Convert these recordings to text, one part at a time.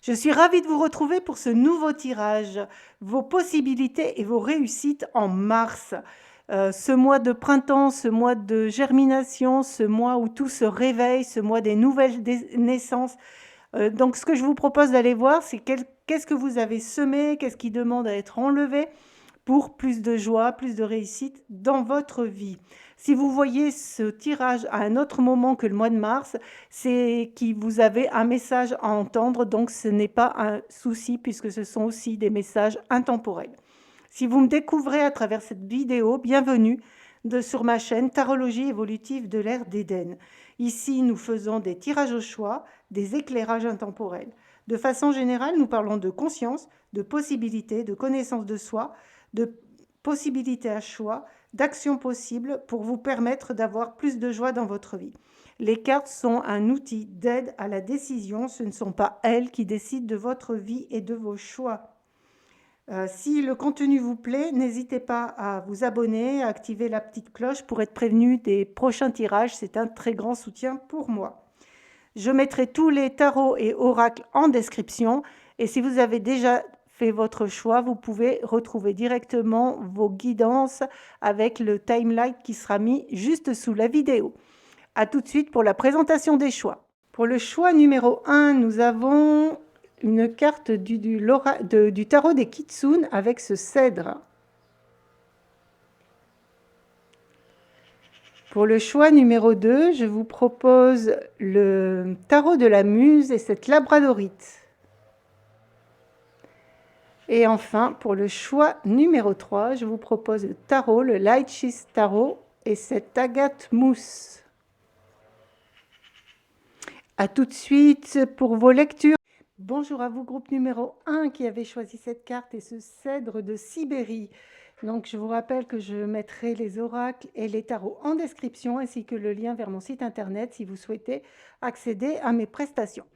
Je suis ravie de vous retrouver pour ce nouveau tirage, vos possibilités et vos réussites en mars. Ce mois de printemps, ce mois de germination, ce mois où tout se réveille, ce mois des nouvelles naissances. Donc ce que je vous propose d'aller voir, c'est qu'est-ce que vous avez semé, qu'est-ce qui demande à être enlevé pour plus de joie, plus de réussite dans votre vie. Si vous voyez ce tirage à un autre moment que le mois de mars, c'est que vous avez un message à entendre, donc ce n'est pas un souci puisque ce sont aussi des messages intemporels. Si vous me découvrez à travers cette vidéo, bienvenue sur ma chaîne Tarologie évolutive de l'ère d'Éden. Ici, nous faisons des tirages au choix, des éclairages intemporels. De façon générale, nous parlons de conscience, de possibilités, de connaissance de soi, de possibilités à choix, d'actions possibles pour vous permettre d'avoir plus de joie dans votre vie. Les cartes sont un outil d'aide à la décision, ce ne sont pas elles qui décident de votre vie et de vos choix. Si le contenu vous plaît, n'hésitez pas à vous abonner, à activer la petite cloche pour être prévenu des prochains tirages, c'est un très grand soutien pour moi. Je mettrai tous les tarots et oracles en description et si vous avez déjà fait votre choix, vous pouvez retrouver directement vos guidances avec le timeline qui sera mis juste sous la vidéo. A tout de suite pour la présentation des choix. Pour le choix numéro 1, nous avons une carte du tarot des Kitsune avec ce cèdre. Pour le choix numéro 2, je vous propose le tarot de la muse et cette labradorite. Et enfin, pour le choix numéro 3, je vous propose le tarot, le Light Schist Tarot et cette agate mousse. A tout de suite pour vos lectures. Bonjour à vous, groupe numéro 1 qui avait choisi cette carte et ce cèdre de Sibérie. Donc je vous rappelle que je mettrai les oracles et les tarots en description ainsi que le lien vers mon site internet si vous souhaitez accéder à mes prestations.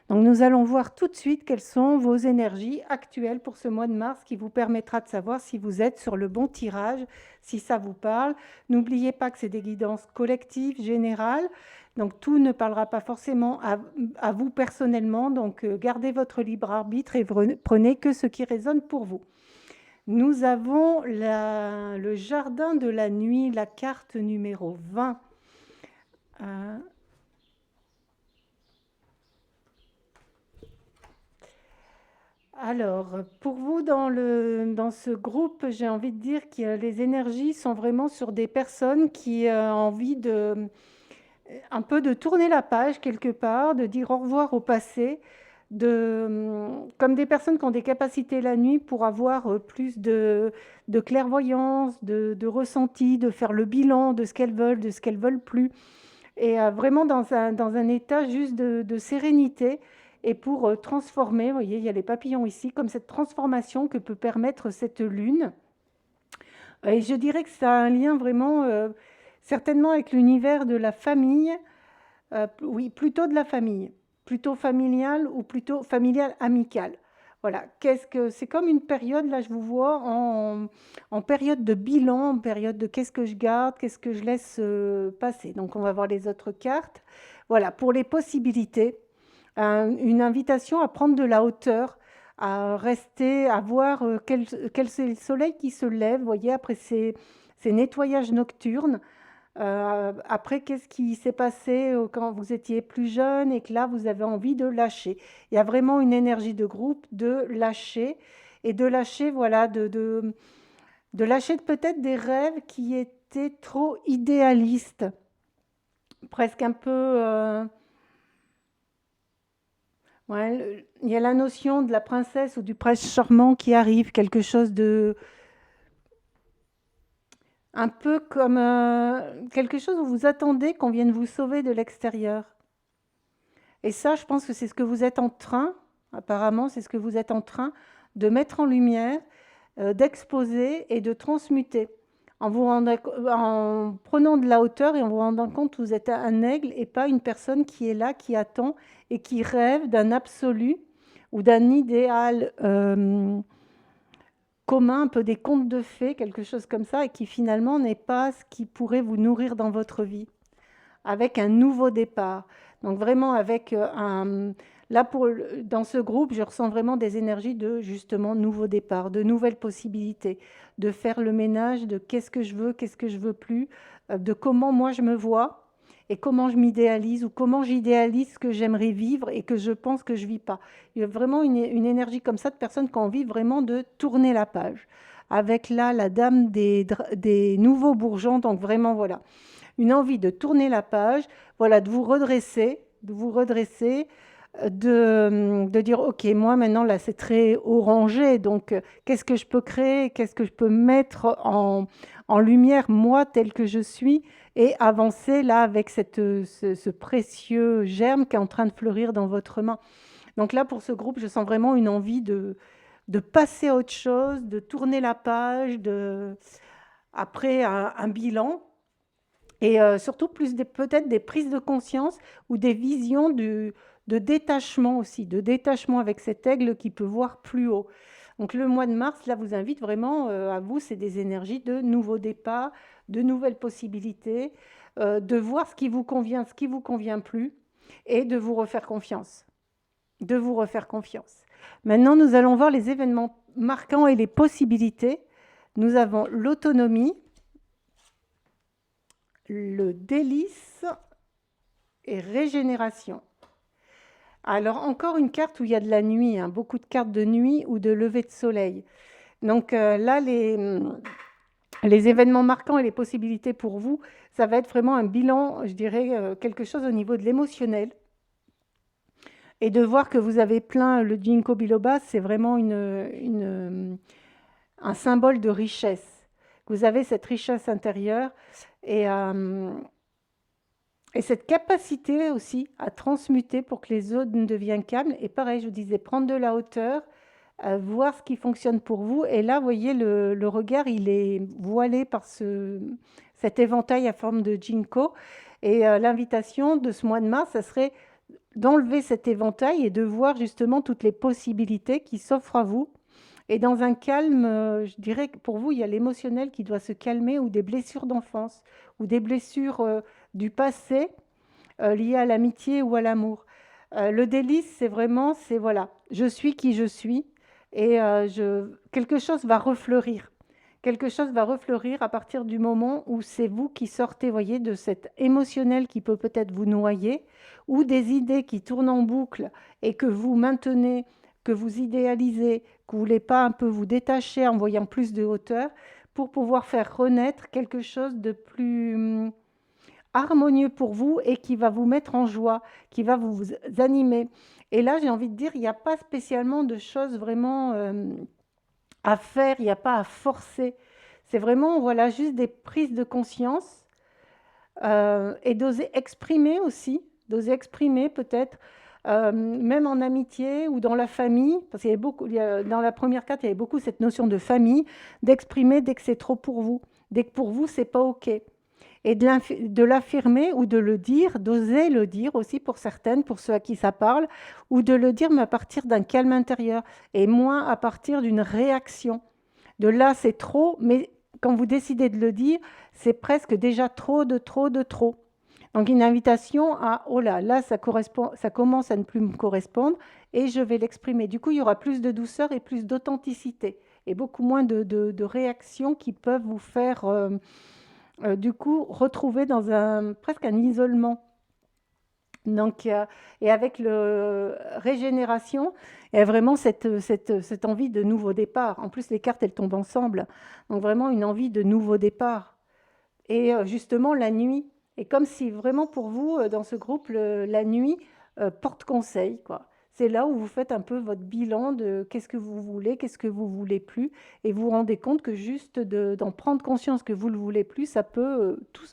Donc nous allons voir tout de suite quelles sont vos énergies actuelles pour ce mois de mars qui vous permettra de savoir si vous êtes sur le bon tirage, si ça vous parle. N'oubliez pas que c'est des guidances collectives, générales. Donc tout ne parlera pas forcément à vous personnellement. Donc gardez votre libre arbitre et prenez que ce qui résonne pour vous. Nous avons le jardin de la nuit, la carte numéro 20. Alors, pour vous, dans ce groupe, j'ai envie de dire que les énergies sont vraiment sur des personnes qui ont envie un peu de tourner la page quelque part, de dire au revoir au passé, comme des personnes qui ont des capacités la nuit pour avoir plus de clairvoyance, de ressenti, de faire le bilan de ce qu'elles veulent, de ce qu'elles veulent plus, et vraiment dans un état juste de sérénité, et pour transformer, vous voyez, il y a les papillons ici, comme cette transformation que peut permettre cette lune. Et je dirais que ça a un lien vraiment, certainement avec l'univers de la famille, oui, plutôt de la famille, plutôt familiale ou plutôt familiale amicale. Voilà, c'est comme une période, là je vous vois en période de bilan, en période de qu'est-ce que je garde, qu'est-ce que je laisse passer. Donc on va voir les autres cartes. Voilà, pour les possibilités, une invitation à prendre de la hauteur, à rester, à voir quel c'est le soleil qui se lève, vous voyez, après ces nettoyages nocturnes. Après, qu'est-ce qui s'est passé quand vous étiez plus jeune et que là, vous avez envie de lâcher. Il y a vraiment une énergie de groupe de lâcher et de lâcher, voilà, de lâcher peut-être des rêves qui étaient trop idéalistes, presque un peu... ouais, il y a la notion de la princesse ou du prince charmant qui arrive, quelque chose de... Un peu comme quelque chose où vous attendez qu'on vienne vous sauver de l'extérieur. Et ça, je pense que c'est ce que vous êtes en train, apparemment, c'est ce que vous êtes en train de mettre en lumière, d'exposer et de transmuter. En prenant de la hauteur et en vous rendant compte que vous êtes un aigle et pas une personne qui est là, qui attend et qui rêve d'un absolu ou d'un idéal commun, un peu des contes de fées, quelque chose comme ça, et qui finalement n'est pas ce qui pourrait vous nourrir dans votre vie, avec un nouveau départ. Donc vraiment avec Là, dans ce groupe, je ressens vraiment des énergies de justement nouveau départ, de nouvelles possibilités, de faire le ménage de qu'est-ce que je veux plus, de comment moi je me vois et comment je m'idéalise ou comment j'idéalise ce que j'aimerais vivre et que je pense que je vis pas. Il y a vraiment une énergie comme ça de personnes qui ont envie vraiment de tourner la page. Avec là la dame des nouveaux bourgeons, donc vraiment voilà, une envie de tourner la page, voilà, de vous redresser, de dire, OK, moi maintenant, là, c'est très orangé, donc qu'est-ce que je peux créer, qu'est-ce que je peux mettre en lumière, moi, tel que je suis, et avancer là avec ce précieux germe qui est en train de fleurir dans votre main. Donc là, pour ce groupe, je sens vraiment une envie de passer à autre chose, de tourner la page, après un bilan, et surtout peut-être des prises de conscience ou des visions de détachement aussi, de détachement avec cet aigle qui peut voir plus haut. Donc le mois de mars, là, vous invite vraiment à vous, c'est des énergies de nouveaux départs, de nouvelles possibilités, de voir ce qui vous convient, ce qui vous convient plus, et de vous refaire confiance. De vous refaire confiance. Maintenant, nous allons voir les événements marquants et les possibilités. Nous avons l'autonomie, le délice et régénération. Alors, encore une carte où il y a de la nuit, hein, beaucoup de cartes de nuit ou de lever de soleil. Donc là, les événements marquants et les possibilités pour vous, ça va être vraiment un bilan, je dirais, quelque chose au niveau de l'émotionnel. Et de voir que vous avez plein, le ginkgo biloba, c'est vraiment un symbole de richesse. Vous avez cette richesse intérieure et cette capacité aussi à transmuter pour que les autres deviennent calmes. Et pareil, je vous disais, prendre de la hauteur, voir ce qui fonctionne pour vous. Et là, vous voyez, le regard, il est voilé par cet éventail à forme de ginkgo. Et l'invitation de ce mois de mars, ça serait d'enlever cet éventail et de voir justement toutes les possibilités qui s'offrent à vous. Et dans un calme, je dirais que pour vous, il y a l'émotionnel qui doit se calmer ou des blessures d'enfance ou des blessures du passé liées à l'amitié ou à l'amour. Le délice, c'est vraiment, c'est voilà, je suis qui je suis et quelque chose va refleurir. Quelque chose va refleurir à partir du moment où c'est vous qui sortez, voyez, de cet émotionnel qui peut peut-être vous noyer ou des idées qui tournent en boucle et que vous maintenez, que vous idéalisez, que vous ne voulez pas un peu vous détacher en voyant plus de hauteur pour pouvoir faire renaître quelque chose de plus harmonieux pour vous et qui va vous mettre en joie, qui va vous animer. Et là, j'ai envie de dire, il n'y a pas spécialement de choses vraiment à faire, il n'y a pas à forcer. C'est vraiment, voilà, juste des prises de conscience et d'oser exprimer aussi, d'oser exprimer peut-être, même en amitié ou dans la famille, parce qu'il y a beaucoup, dans la première carte, il y avait beaucoup cette notion de famille, d'exprimer dès que c'est trop pour vous, dès que pour vous, c'est pas OK. Et de l'affirmer ou de le dire, d'oser le dire aussi pour certaines, pour ceux à qui ça parle, ou de le dire mais à partir d'un calme intérieur et moins à partir d'une réaction. De là, c'est trop, mais quand vous décidez de le dire, c'est presque déjà trop de trop de trop. Donc une invitation à oh là, ça correspond, ça commence à ne plus me correspondre et je vais l'exprimer. Du coup, il y aura plus de douceur et plus d'authenticité et beaucoup moins de réactions qui peuvent vous faire du coup retrouver dans presque un isolement. Donc, et avec le régénération, il y a vraiment cette envie de nouveau départ. En plus, les cartes, elles tombent ensemble. Donc, vraiment une envie de nouveau départ. Et justement, la nuit. Et comme si vraiment pour vous, dans ce groupe, la nuit porte conseil, quoi. C'est là où vous faites un peu votre bilan de qu'est-ce que vous voulez, qu'est-ce que vous voulez plus. Et vous vous rendez compte que juste d'en prendre conscience que vous ne le voulez plus, ça peut tout,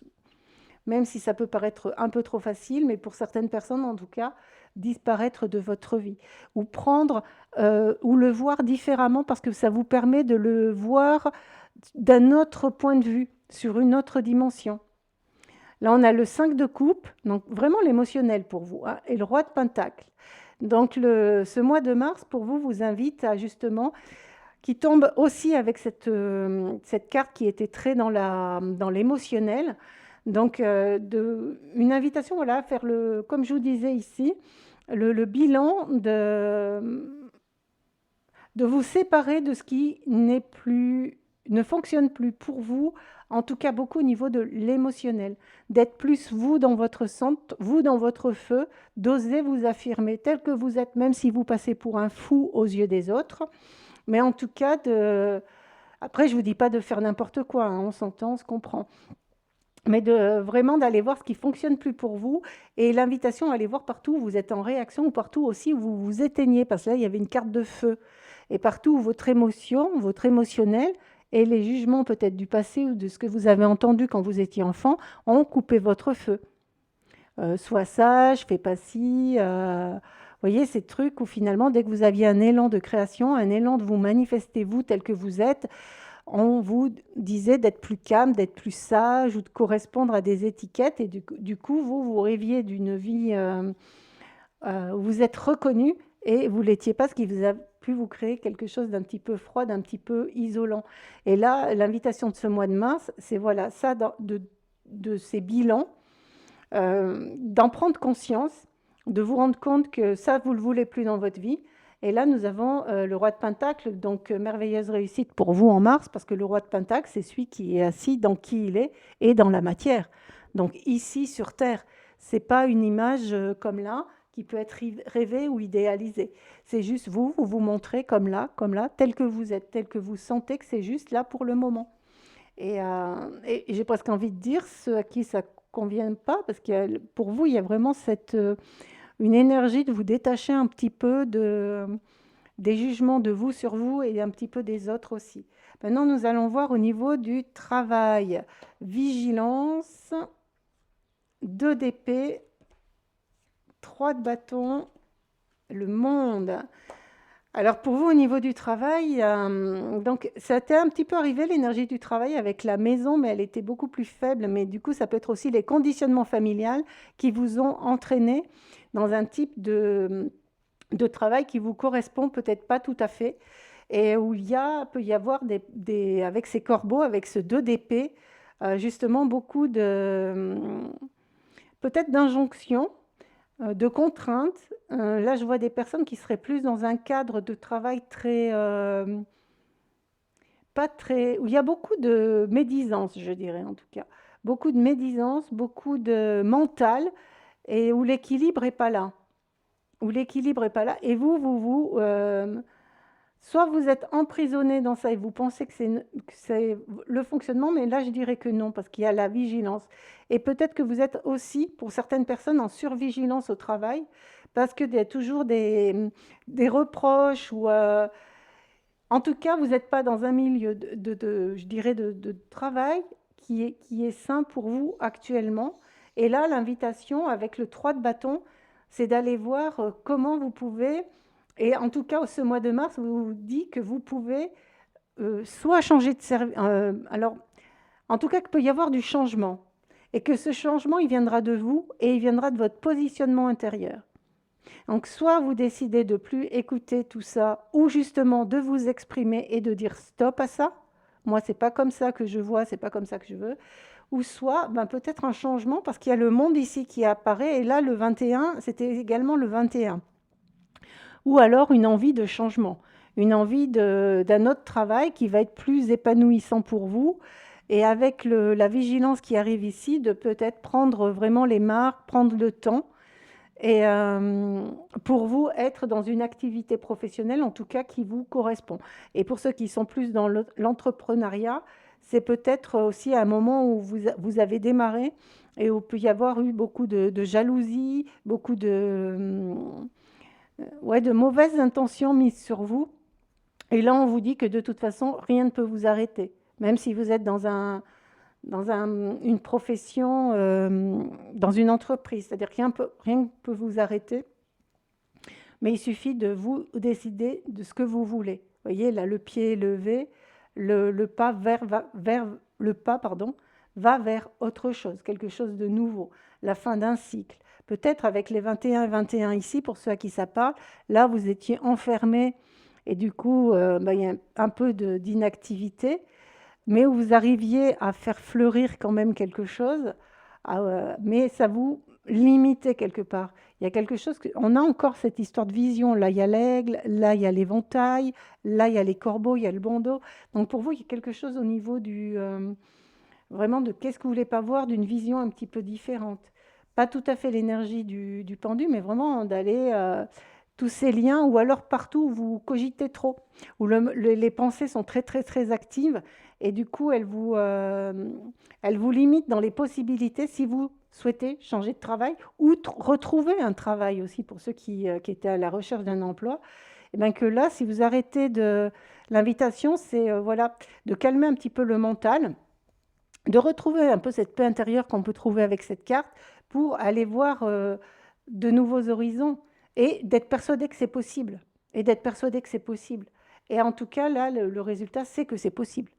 même si ça peut paraître un peu trop facile, mais pour certaines personnes en tout cas, disparaître de votre vie. Ou prendre, ou le voir différemment parce que ça vous permet de le voir d'un autre point de vue, sur une autre dimension. Là, on a le 5 de coupe, donc vraiment l'émotionnel pour vous, hein, et le roi de pentacle. Donc ce mois de mars, pour vous, vous invite à justement, qui tombe aussi avec cette carte qui était très dans l'émotionnel. Donc, une invitation, voilà, à faire comme je vous disais ici, le bilan de vous séparer de ce qui ne fonctionne plus pour vous, en tout cas beaucoup au niveau de l'émotionnel, d'être plus vous dans votre centre, vous dans votre feu, d'oser vous affirmer tel que vous êtes, même si vous passez pour un fou aux yeux des autres, mais en tout cas après je vous dis pas de faire n'importe quoi, hein, on s'entend, on se comprend, mais de vraiment d'aller voir ce qui fonctionne plus pour vous et l'invitation à aller voir partout où vous êtes en réaction ou partout aussi où vous vous éteignez, parce que là, il y avait une carte de feu. Et partout où votre émotion, votre émotionnel et les jugements peut-être du passé ou de ce que vous avez entendu quand vous étiez enfant ont coupé votre feu. Sois sage, fais pas ci. Vous voyez, ces trucs où finalement, dès que vous aviez un élan de création, un élan de vous manifester vous tel que vous êtes, on vous disait d'être plus calme, d'être plus sage ou de correspondre à des étiquettes. Et du coup, vous rêviez d'une vie où vous êtes reconnu et vous ne l'étiez pas, ce qui vous a pu vous créer quelque chose d'un petit peu froid, d'un petit peu isolant. Et là, l'invitation de ce mois de mars, c'est voilà ça, de ces bilans, d'en prendre conscience, de vous rendre compte que ça, vous ne le voulez plus dans votre vie. Et là, nous avons le roi de Pentacle, donc merveilleuse réussite pour vous en mars, parce que le roi de Pentacle, c'est celui qui est assis dans qui il est et dans la matière. Donc ici, sur Terre, ce n'est pas une image comme là, qui peut être rêvée ou idéalisée. C'est juste vous vous montrez comme là, tel que vous êtes, tel que vous sentez que c'est juste là pour le moment. Et j'ai presque envie de dire ceux à qui ça ne convient pas, parce que pour vous, il y a vraiment une énergie de vous détacher un petit peu des jugements de vous sur vous et un petit peu des autres aussi. Maintenant, nous allons voir au niveau du travail. Vigilance, 2 d'épée, 3 de bâton, le monde. Alors pour vous, au niveau du travail, donc ça t'est un petit peu arrivé l'énergie du travail avec la maison, mais elle était beaucoup plus faible. Mais du coup, ça peut être aussi les conditionnements familiales qui vous ont entraîné dans un type de travail qui vous correspond peut-être pas tout à fait. Et où peut y avoir avec ces corbeaux, avec ce 2 d'épée, justement beaucoup peut-être d'injonctions, de contraintes. Là, je vois des personnes qui seraient plus dans un cadre de travail pas très, où il y a beaucoup de médisance, je dirais en tout cas. Beaucoup de médisance, beaucoup de mental, et où l'équilibre n'est pas là. Où l'équilibre est pas là. Et soit vous êtes emprisonné dans ça et vous pensez que c'est le fonctionnement, mais là je dirais que non, parce qu'il y a la vigilance. Et peut-être que vous êtes aussi, pour certaines personnes, en survigilance au travail, parce qu'il y a toujours des reproches, ou en tout cas, vous n'êtes pas dans un milieu je dirais, de travail qui est sain pour vous actuellement. Et là, l'invitation avec le 3 de bâton, c'est d'aller voir comment vous pouvez, et en tout cas, ce mois de mars, vous dit que vous pouvez soit changer de service. Alors, en tout cas, qu'il peut y avoir du changement. Et que ce changement, il viendra de vous et il viendra de votre positionnement intérieur. Donc, soit vous décidez de plus écouter tout ça, ou justement de vous exprimer et de dire stop à ça. Moi, c'est pas comme ça que je vois, c'est pas comme ça que je veux. Ou soit, peut-être un changement, parce qu'il y a le monde ici qui apparaît, et là, le 21, c'était également le 21. Ou alors une envie de changement, une envie d'un autre travail qui va être plus épanouissant pour vous, et avec la vigilance qui arrive ici, de peut-être prendre vraiment les marques, prendre le temps, et pour vous être dans une activité professionnelle, en tout cas, qui vous correspond. Et pour ceux qui sont plus dans l'entrepreneuriat, c'est peut-être aussi un moment où vous avez démarré et où il peut y avoir eu beaucoup de jalousie, beaucoup ouais, de mauvaises intentions mises sur vous. Et là, on vous dit que de toute façon, rien ne peut vous arrêter. Même si vous êtes dans une profession, dans une entreprise. C'est-à-dire que rien ne peut vous arrêter, mais il suffit de vous décider de ce que vous voulez. Vous voyez, là, le pied est levé, le pas va vers autre chose, quelque chose de nouveau, la fin d'un cycle. Peut-être avec les 21 et 21 ici, pour ceux à qui ça parle, là, vous étiez enfermés et du coup, il y a un peu d'inactivité, mais où vous arriviez à faire fleurir quand même quelque chose, mais ça vous limité quelque part. Il y a quelque chose on a encore cette histoire de vision. Là, il y a l'aigle, là, il y a l'éventail, là, il y a les corbeaux, il y a le bandeau. Donc pour vous, il y a quelque chose au niveau vraiment de qu'est-ce que vous voulez pas voir, d'une vision un petit peu différente. Pas tout à fait l'énergie du pendu, mais vraiment d'aller tous ces liens, ou alors partout où vous cogitez trop, où les pensées sont très très très actives, et du coup elles vous limitent dans les possibilités si vous souhaitez changer de travail ou retrouver un travail aussi pour ceux qui étaient à la recherche d'un emploi. Et bien que là, si vous arrêtez l'invitation, c'est voilà, de calmer un petit peu le mental, de retrouver un peu cette paix intérieure qu'on peut trouver avec cette carte pour aller voir de nouveaux horizons et d'être persuadé que c'est possible. Et d'être persuadé que c'est possible. Et en tout cas, là, le résultat, c'est que c'est possible.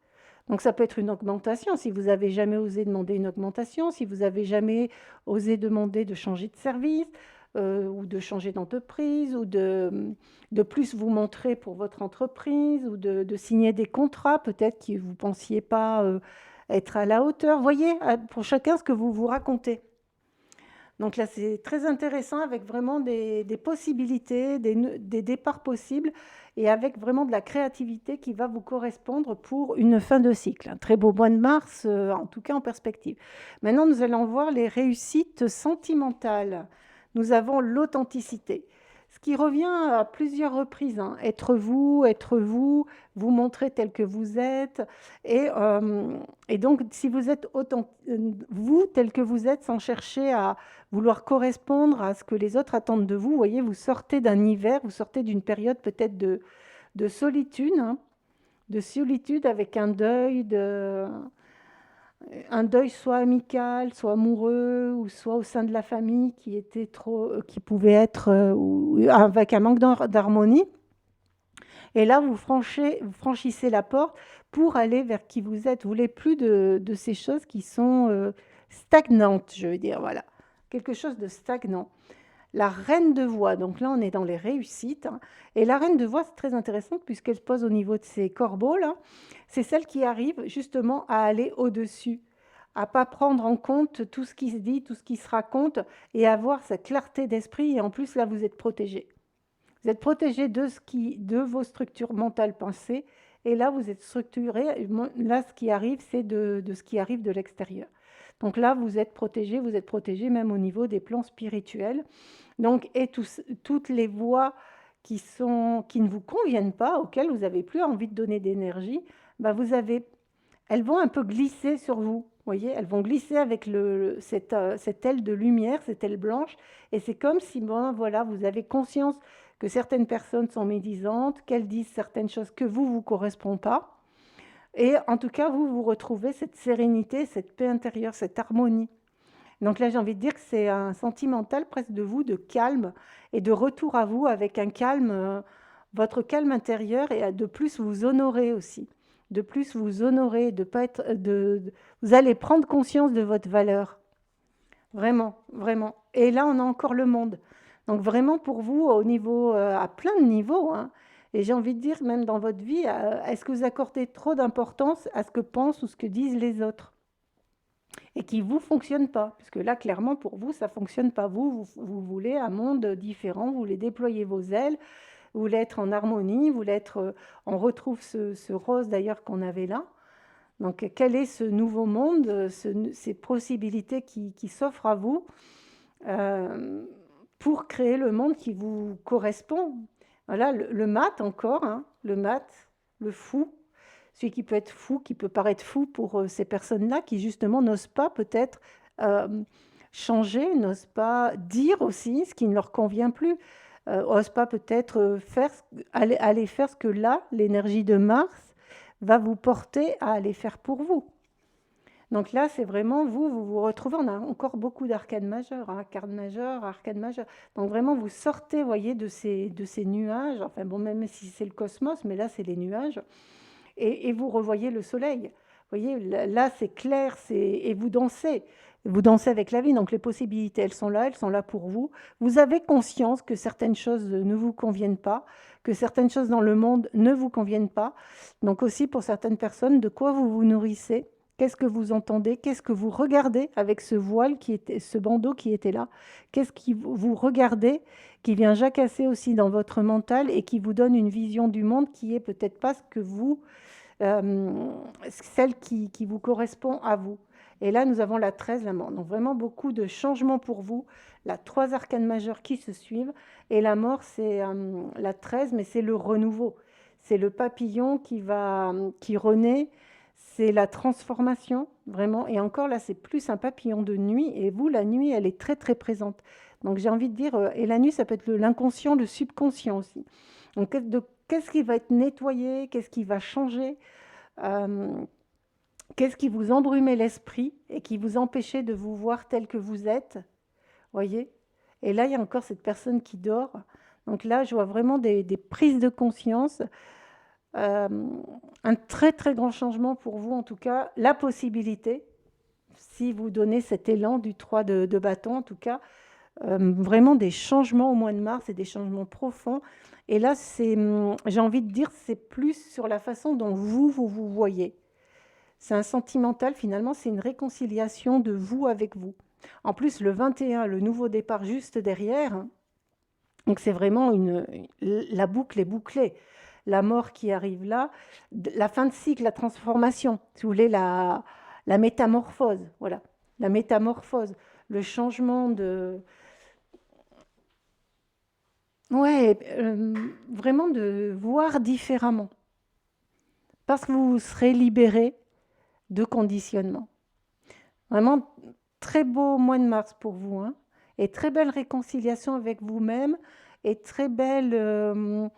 Donc ça peut être une augmentation, si vous avez jamais osé demander une augmentation, si vous avez jamais osé demander de changer de service, ou de changer d'entreprise, ou de plus vous montrer pour votre entreprise, ou de signer des contrats peut-être que vous ne pensiez pas être à la hauteur. Voyez, pour chacun ce que vous vous racontez. Donc là, c'est très intéressant avec vraiment des possibilités, des départs possibles et avec vraiment de la créativité qui va vous correspondre pour une fin de cycle. Un très beau mois de mars, en tout cas en perspective. Maintenant, nous allons voir les réussites sentimentales. Nous avons l'authenticité, ce qui revient à plusieurs reprises, hein. Être vous, vous montrer tel que vous êtes. Et donc, si vous êtes vous tel que vous êtes, sans chercher à vouloir correspondre à ce que les autres attendent de vous, vous voyez, vous sortez d'un hiver, vous sortez d'une période peut-être de solitude, hein, de solitude avec un deuil soit amical, soit amoureux, ou soit au sein de la famille qui était qui pouvait être avec un manque d'harmonie. Et là, vous franchissez la porte pour aller vers qui vous êtes. Vous voulez plus de ces choses qui sont stagnantes, je veux dire, voilà. Quelque chose de stagnant. La reine de voix, donc là on est dans les réussites, hein. Et la reine de voix, c'est très intéressant puisqu'elle se pose au niveau de ces corbeaux là. C'est celle qui arrive justement à aller au-dessus, à pas prendre en compte tout ce qui se dit, tout ce qui se raconte, et avoir cette clarté d'esprit. Et en plus là, vous êtes protégé. Vous êtes protégé de vos structures mentales pensées, et là vous êtes structuré. Là, ce qui arrive, c'est de ce qui arrive de l'extérieur. Donc là, vous êtes protégé même au niveau des plans spirituels. Donc, et toutes les voies qui ne vous conviennent pas, auxquelles vous n'avez plus envie de donner d'énergie, bah elles vont un peu glisser sur vous. Voyez, elles vont glisser avec cette aile de lumière, cette aile blanche. Et c'est comme si, bon, voilà, vous avez conscience que certaines personnes sont médisantes, qu'elles disent certaines choses que vous correspond pas. Et en tout cas, vous retrouvez cette sérénité, cette paix intérieure, cette harmonie. Donc là, j'ai envie de dire que c'est un sentimental presque de vous, de calme et de retour à vous avec un calme, votre calme intérieur, et de plus vous honorer aussi. De plus vous honorer, de pas être, vous allez prendre conscience de votre valeur. Vraiment, vraiment. Et là, on a encore le monde. Donc vraiment pour vous, au niveau, à plein de niveaux, hein. Et j'ai envie de dire, même dans votre vie, est-ce que vous accordez trop d'importance à ce que pensent ou ce que disent les autres et qui ne vous fonctionne pas? Parce que là, clairement, pour vous, ça ne fonctionne pas. Vous voulez un monde différent, vous voulez déployer vos ailes, vous voulez être en harmonie, vous voulez être... on retrouve ce rose d'ailleurs qu'on avait là. Donc, quel est ce nouveau monde, ces possibilités qui s'offrent à vous pour créer le monde qui vous correspond? Voilà, le mat encore, hein, le mat, le fou, celui qui peut être fou, qui peut paraître fou pour ces personnes-là qui justement n'osent pas peut-être changer, n'osent pas dire aussi ce qui ne leur convient plus, n'osent pas peut-être aller faire ce que là, l'énergie de Mars va vous porter à aller faire pour vous. Donc là, c'est vraiment vous retrouvez, on a encore beaucoup d'arcades majeures, hein, arcades majeures. Donc vraiment, vous sortez, voyez, de ces nuages, enfin bon, même si c'est le cosmos, mais là, c'est les nuages, et vous revoyez le soleil. Vous voyez, là, c'est clair, et vous dansez avec la vie. Donc les possibilités, elles sont là pour vous. Vous avez conscience que certaines choses ne vous conviennent pas, que certaines choses dans le monde ne vous conviennent pas. Donc aussi, pour certaines personnes, de quoi vous vous nourrissez? Qu'est-ce que vous entendez? Qu'est-ce que vous regardez avec ce voile ce bandeau qui était là? Qu'est-ce que vous regardez qui vient jacasser aussi dans votre mental et qui vous donne une vision du monde qui est peut-être pas ce que vous, celle qui vous correspond à vous. Et là, nous avons la 13, la mort. Donc vraiment beaucoup de changements pour vous. La 3 arcanes majeures qui se suivent. Et la mort, c'est la 13, mais c'est le renouveau. C'est le papillon qui renaît. C'est la transformation, vraiment. Et encore là, c'est plus un papillon de nuit. Et vous, la nuit, elle est très, très présente. Donc j'ai envie de dire, et la nuit, ça peut être l'inconscient, le subconscient aussi. Donc qu'est-ce qui va être nettoyé? Qu'est-ce qui va changer? Qu'est-ce qui vous embrumait l'esprit et qui vous empêchait de vous voir tel que vous êtes? Voyez? Et là, il y a encore cette personne qui dort. Donc là, je vois vraiment des prises de conscience. Un très, très grand changement pour vous, en tout cas. La possibilité, si vous donnez cet élan du 3 de bâton, en tout cas, vraiment des changements au mois de mars et des changements profonds. Et là, j'ai envie de dire, c'est plus sur la façon dont vous voyez. C'est un sentimental, finalement, c'est une réconciliation de vous avec vous. En plus, le 21, le nouveau départ juste derrière, donc c'est vraiment la boucle est bouclée. La mort qui arrive là, la fin de cycle, la transformation, si vous voulez, la métamorphose, voilà, la métamorphose, le changement de... Ouais, vraiment de voir différemment. Parce que vous serez libéré de conditionnement. Vraiment très beau mois de mars pour vous, hein, et très belle réconciliation avec vous-même et très belle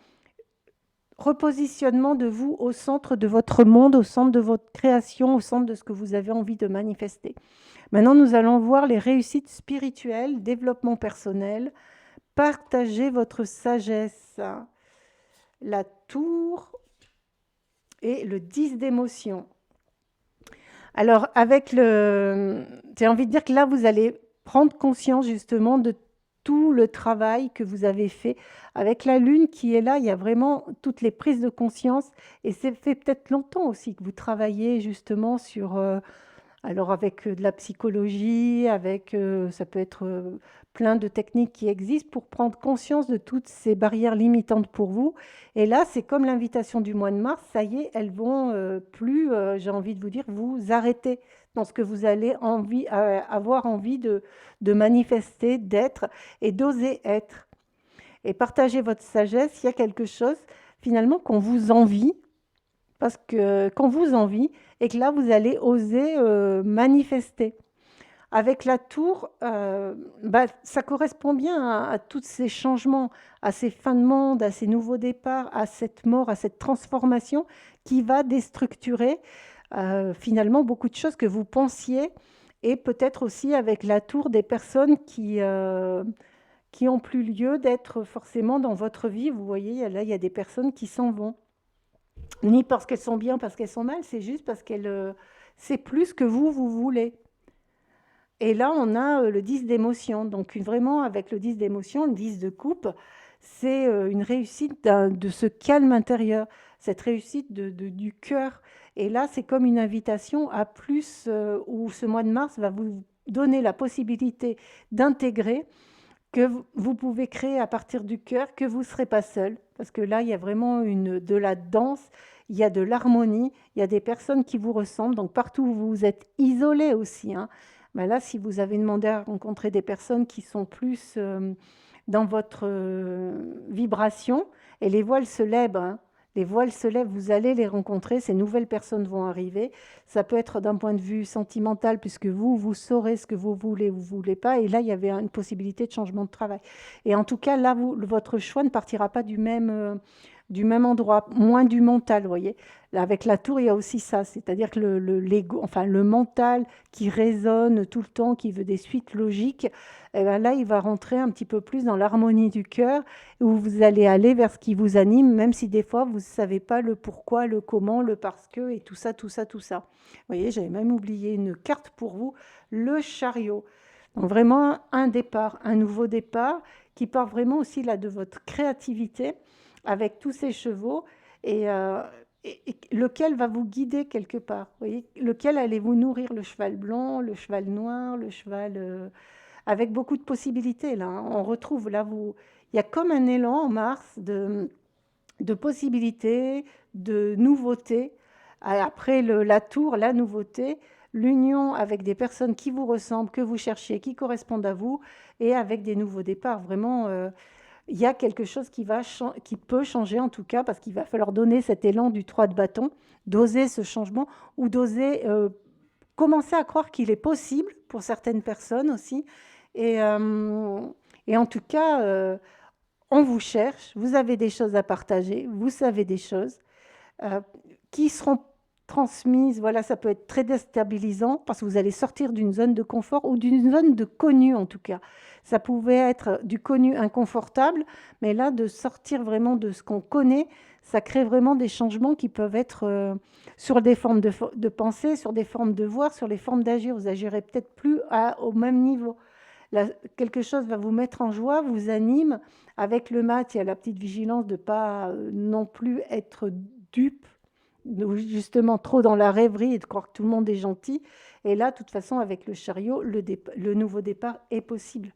repositionnement de vous au centre de votre monde, au centre de votre création, au centre de ce que vous avez envie de manifester. Maintenant, nous allons voir les réussites spirituelles, développement personnel, partager votre sagesse, la tour et le 10 d'émotion. Alors, j'ai envie de dire que là, vous allez prendre conscience justement de tout le travail que vous avez fait. Avec la lune qui est là, il y a vraiment toutes les prises de conscience. Et c'est fait peut-être longtemps aussi que vous travaillez justement sur... alors avec de la psychologie, ça peut être plein de techniques qui existent pour prendre conscience de toutes ces barrières limitantes pour vous. Et là, c'est comme l'invitation du mois de mars, ça y est, elles vont plus, j'ai envie de vous dire, vous arrêter dans ce que vous allez avoir envie de manifester, d'être et d'oser être. Et partager votre sagesse, il y a quelque chose finalement qu'on vous envie, parce qu'on vous envie et que là, vous allez oser manifester. Avec la tour, ça correspond bien à tous ces changements, à ces fins de monde, à ces nouveaux départs, à cette mort, à cette transformation qui va déstructurer finalement beaucoup de choses que vous pensiez et peut-être aussi avec la tour des personnes qui ont plus lieu d'être forcément dans votre vie. Vous voyez, là, il y a des personnes qui s'en vont. Ni parce qu'elles sont bien, parce qu'elles sont mal, c'est juste parce c'est plus que vous voulez. Et là, on a le 10 d'émotion. Donc vraiment, avec le 10 d'émotion, le 10 de coupe, c'est une réussite de ce calme intérieur, cette réussite du cœur. Et là, c'est comme une invitation à plus, où ce mois de mars va vous donner la possibilité d'intégrer que vous pouvez créer à partir du cœur, que vous ne serez pas seul. Parce que là, il y a vraiment de la danse, il y a de l'harmonie, il y a des personnes qui vous ressemblent. Donc partout où vous êtes isolé aussi, hein. Ben là, si vous avez demandé à rencontrer des personnes qui sont plus dans votre vibration, et les voiles se lèvent, hein. Les voiles se lèvent, vous allez les rencontrer, ces nouvelles personnes vont arriver. Ça peut être d'un point de vue sentimental, puisque vous saurez ce que vous voulez pas. Et là, il y avait une possibilité de changement de travail. Et en tout cas, là, votre choix ne partira pas du même endroit, moins du mental, vous voyez. Là, avec la tour, il y a aussi ça, c'est-à-dire que l'ego, enfin le mental qui résonne tout le temps, qui veut des suites logiques, et bien là, il va rentrer un petit peu plus dans l'harmonie du cœur, où vous allez aller vers ce qui vous anime, même si des fois, vous ne savez pas le pourquoi, le comment, le parce que, et tout ça, tout ça, tout ça. Vous voyez, j'avais même oublié une carte pour vous, le chariot. Donc vraiment, un départ, un nouveau départ, qui part vraiment aussi là de votre créativité, avec tous ces chevaux, et et lequel va vous guider quelque part. Vous voyez, lequel allez-vous nourrir, le cheval blanc, le cheval noir, le cheval avec beaucoup de possibilités là, hein. On retrouve là, il y a comme un élan en Mars de possibilités, de nouveautés. Après la tour, la nouveauté, l'union avec des personnes qui vous ressemblent, que vous cherchez, qui correspondent à vous, et avec des nouveaux départs. Vraiment, il y a quelque chose qui peut changer en tout cas, parce qu'il va falloir donner cet élan du 3 de bâton, d'oser ce changement, ou d'oser commencer à croire qu'il est possible pour certaines personnes aussi. Et, euh, et en tout cas, on vous cherche, vous avez des choses à partager, vous savez des choses euh, qui seront transmises. Voilà, ça peut être très déstabilisant parce que vous allez sortir d'une zone de confort ou d'une zone de connu en tout cas. Ça pouvait être du connu inconfortable, mais là, de sortir vraiment de ce qu'on connaît, ça crée vraiment des changements qui peuvent être sur des formes de pensée, sur des formes de voir, sur les formes d'agir. Vous agirez peut-être plus au même niveau. Là, quelque chose va vous mettre en joie, vous anime. Avec le mat, il y a la petite vigilance de ne pas non plus être dupe, justement trop dans la rêverie et de croire que tout le monde est gentil. Et là, de toute façon, avec le chariot, le nouveau départ est possible.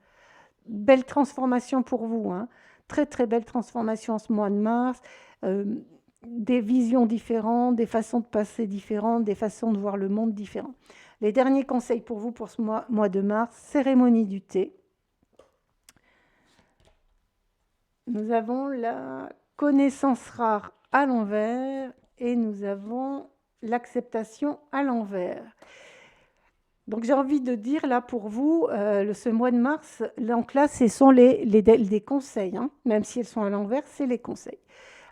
Belle transformation pour vous, hein. Très, très belle transformation en ce mois de mars. Euh, des visions différentes, des façons de passer différentes, des façons de voir le monde différentes. Les derniers conseils pour vous pour ce mois de mars, cérémonie du thé. Nous avons la connaissance rare à l'envers et nous avons l'acceptation à l'envers. Donc j'ai envie de dire là pour vous, ce mois de mars, donc là ce sont des conseils, hein, même si elles sont à l'envers, c'est les conseils.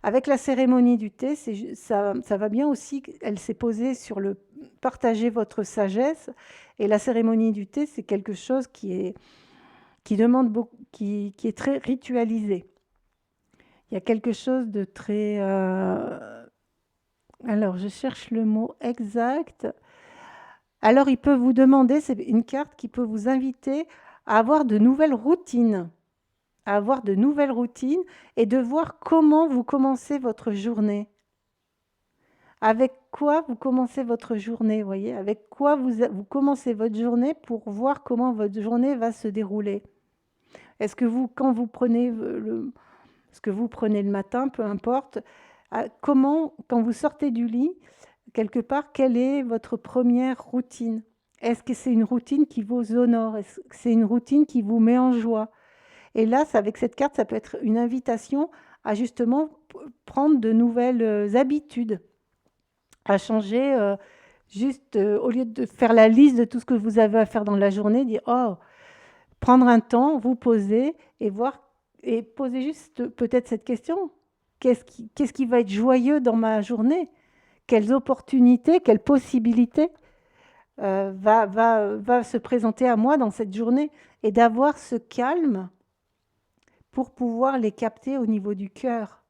Avec la cérémonie du thé, ça va bien aussi, elle s'est posée sur le partager votre sagesse. Et la cérémonie du thé, c'est quelque chose qui demande beaucoup, qui est très ritualisé. Il y a quelque chose de très... alors, je cherche le mot exact. Alors, il peut vous demander, c'est une carte qui peut vous inviter à avoir de nouvelles routines, à avoir de nouvelles routines et de voir comment vous commencez votre journée. Avec quoi vous commencez votre journée, voyez? Avec quoi vous commencez votre journée pour voir comment votre journée va se dérouler. Est-ce que vous, quand vous prenez ce que vous prenez le matin, peu importe, comment, quand vous sortez du lit, quelque part, quelle est votre première routine? Est-ce que c'est une routine qui vous honore? Est-ce que c'est une routine qui vous met en joie? Et là, avec cette carte, ça peut être une invitation à justement prendre de nouvelles habitudes, à changer, juste au lieu de faire la liste de tout ce que vous avez à faire dans la journée, dire, oh, prendre un temps, vous poser et voir, et poser juste peut-être cette question. Qu'est-ce qui va être joyeux dans ma journée? Quelles opportunités, quelles possibilités va se présenter à moi dans cette journée? Et d'avoir ce calme pour pouvoir les capter au niveau du cœur.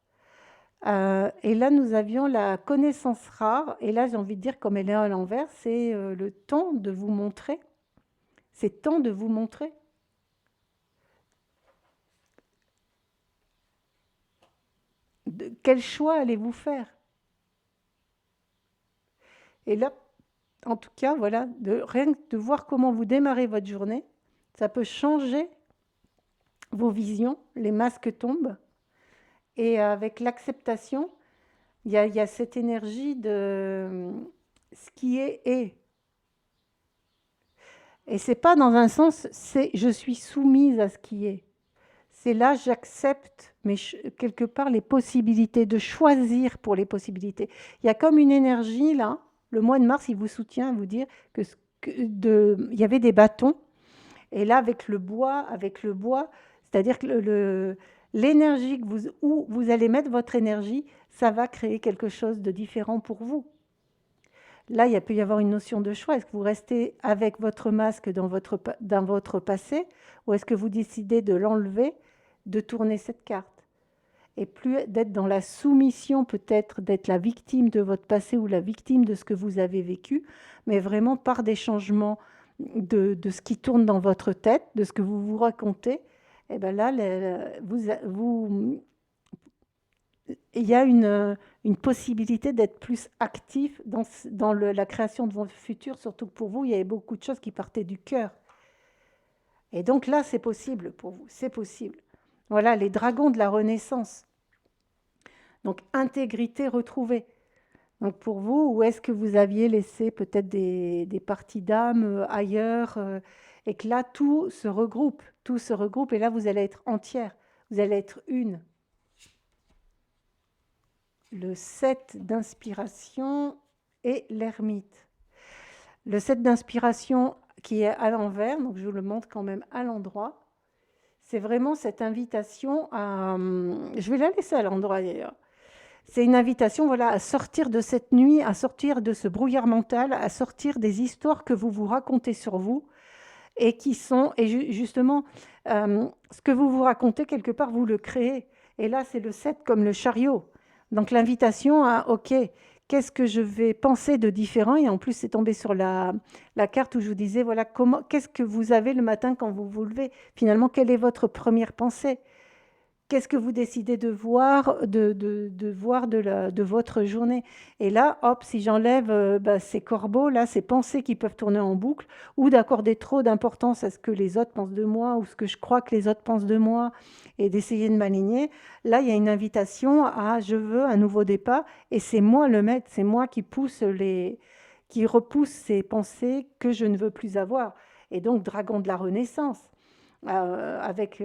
Et là, nous avions la connaissance rare. Et là, j'ai envie de dire, comme elle est à l'envers, c'est le temps de vous montrer. C'est temps de vous montrer. Quel choix allez-vous faire? Et là, en tout cas, voilà, rien que de voir comment vous démarrez votre journée, ça peut changer vos visions, les masques tombent. Et avec l'acceptation, il y a cette énergie de ce qui est est. Et c'est pas dans un sens, c'est je suis soumise à ce qui est. C'est là, j'accepte, mais quelque part, les possibilités, de choisir pour les possibilités. Il y a comme une énergie, là, le mois de mars, il vous soutient à vous dire il y avait des bâtons, et là, avec le bois, c'est-à-dire que l'énergie où vous allez mettre votre énergie, ça va créer quelque chose de différent pour vous. Là, il peut y avoir une notion de choix. Est-ce que vous restez avec votre masque dans votre passé, ou est-ce que vous décidez de l'enlever, de tourner cette carte? Et plus d'être dans la soumission, peut-être d'être la victime de votre passé ou la victime de ce que vous avez vécu, mais vraiment par des changements de ce qui tourne dans votre tête, de ce que vous vous racontez. Et bien là, il y a une possibilité d'être plus actif dans la création de votre futur, surtout que pour vous, il y avait beaucoup de choses qui partaient du cœur. Et donc là, c'est possible pour vous, c'est possible. Voilà, les dragons de la Renaissance. Donc, intégrité retrouvée. Donc, pour vous, où est-ce que vous aviez laissé peut-être des parties d'âme ailleurs et que là, tout se regroupe, et là, vous allez être entière, vous allez être une. Le 7 d'inspiration et l'ermite. Le 7 d'inspiration qui est à l'envers, donc je vous le montre quand même à l'endroit, c'est vraiment cette invitation à... Je vais la laisser à l'endroit d'ailleurs. C'est une invitation, voilà, à sortir de cette nuit, à sortir de ce brouillard mental, à sortir des histoires que vous vous racontez sur vous et qui sont, et justement, ce que vous vous racontez, quelque part, vous le créez. Et là, c'est le 7 comme le chariot. Donc l'invitation à, OK, qu'est-ce que je vais penser de différent? Et en plus, c'est tombé sur la carte où je vous disais, voilà, qu'est-ce que vous avez le matin quand vous vous levez? Finalement, quelle est votre première pensée? Qu'est-ce que vous décidez de voir de votre journée? Et là, hop, si j'enlève ces corbeaux, là, ces pensées qui peuvent tourner en boucle, ou d'accorder trop d'importance à ce que les autres pensent de moi, ou ce que je crois que les autres pensent de moi, et d'essayer de m'aligner, là, il y a une invitation à je veux un nouveau départ, et c'est moi le maître, c'est moi qui repousse ces pensées que je ne veux plus avoir. Et donc, dragon de la Renaissance, avec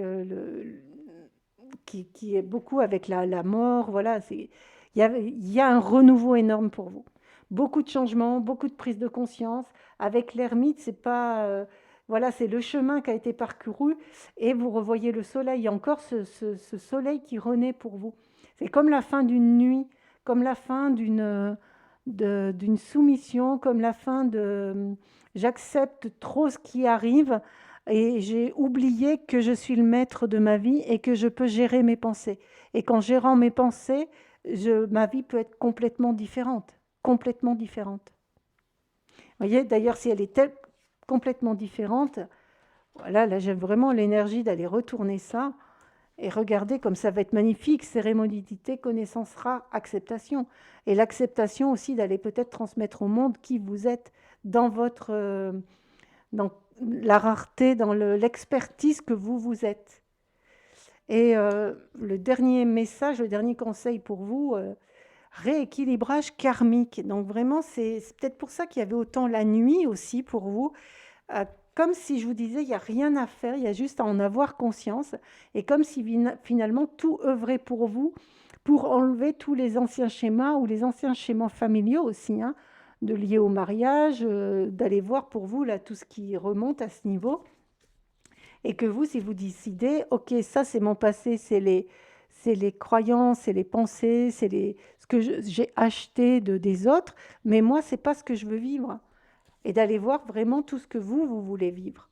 qui est beaucoup avec la mort. Voilà, il y a un renouveau énorme pour vous. Beaucoup de changements, beaucoup de prise de conscience. Avec l'ermite, c'est pas... voilà, c'est le chemin qui a été parcouru et vous revoyez le soleil. Il y a encore ce soleil qui renaît pour vous. C'est comme la fin d'une nuit, comme la fin d'une soumission, comme la fin de j'accepte trop ce qui arrive et j'ai oublié que je suis le maître de ma vie et que je peux gérer mes pensées. Et qu'en gérant mes pensées, ma vie peut être complètement différente. Complètement différente. Vous voyez, d'ailleurs, si elle est complètement différente, voilà, là, j'ai vraiment l'énergie d'aller retourner ça et regarder comme ça va être magnifique. Cérémonialité, connaissance rare, acceptation. Et l'acceptation aussi d'aller peut-être transmettre au monde qui vous êtes dans dans la rareté, dans l'expertise que vous êtes. Et le dernier message, le dernier conseil pour vous, rééquilibrage karmique. Donc vraiment, c'est peut-être pour ça qu'il y avait autant la nuit aussi pour vous. Comme si je vous disais, il n'y a rien à faire, il y a juste à en avoir conscience. Et comme si finalement tout œuvrait pour vous, pour enlever tous les anciens schémas ou les anciens schémas familiaux aussi, hein, de lier au mariage, d'aller voir pour vous là tout ce qui remonte à ce niveau. Et que vous, si vous décidez, ok, ça c'est mon passé, c'est les croyances, c'est les pensées, ce que j'ai acheté des autres, mais moi, c'est pas ce que je veux vivre. Et d'aller voir vraiment tout ce que vous voulez vivre.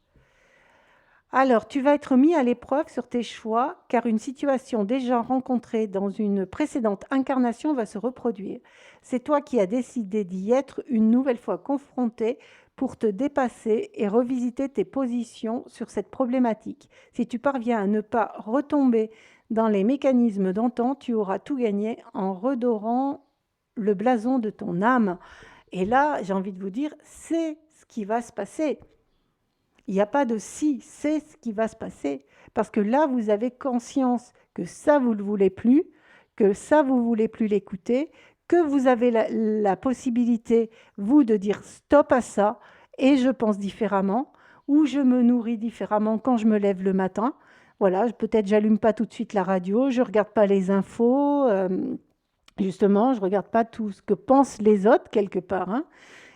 Alors, tu vas être mis à l'épreuve sur tes choix, car une situation déjà rencontrée dans une précédente incarnation va se reproduire. C'est toi qui as décidé d'y être une nouvelle fois confronté pour te dépasser et revisiter tes positions sur cette problématique. Si tu parviens à ne pas retomber dans les mécanismes d'antan, tu auras tout gagné en redorant le blason de ton âme. Et là, j'ai envie de vous dire, c'est ce qui va se passer. Il n'y a pas de si, c'est ce qui va se passer. Parce que là, vous avez conscience que ça, vous ne le voulez plus, que ça, vous ne voulez plus l'écouter, que vous avez la possibilité, vous, de dire stop à ça, et je pense différemment, ou je me nourris différemment quand je me lève le matin. Voilà, peut-être j'allume pas tout de suite la radio, je ne regarde pas les infos, justement, je ne regarde pas tout ce que pensent les autres quelque part, hein.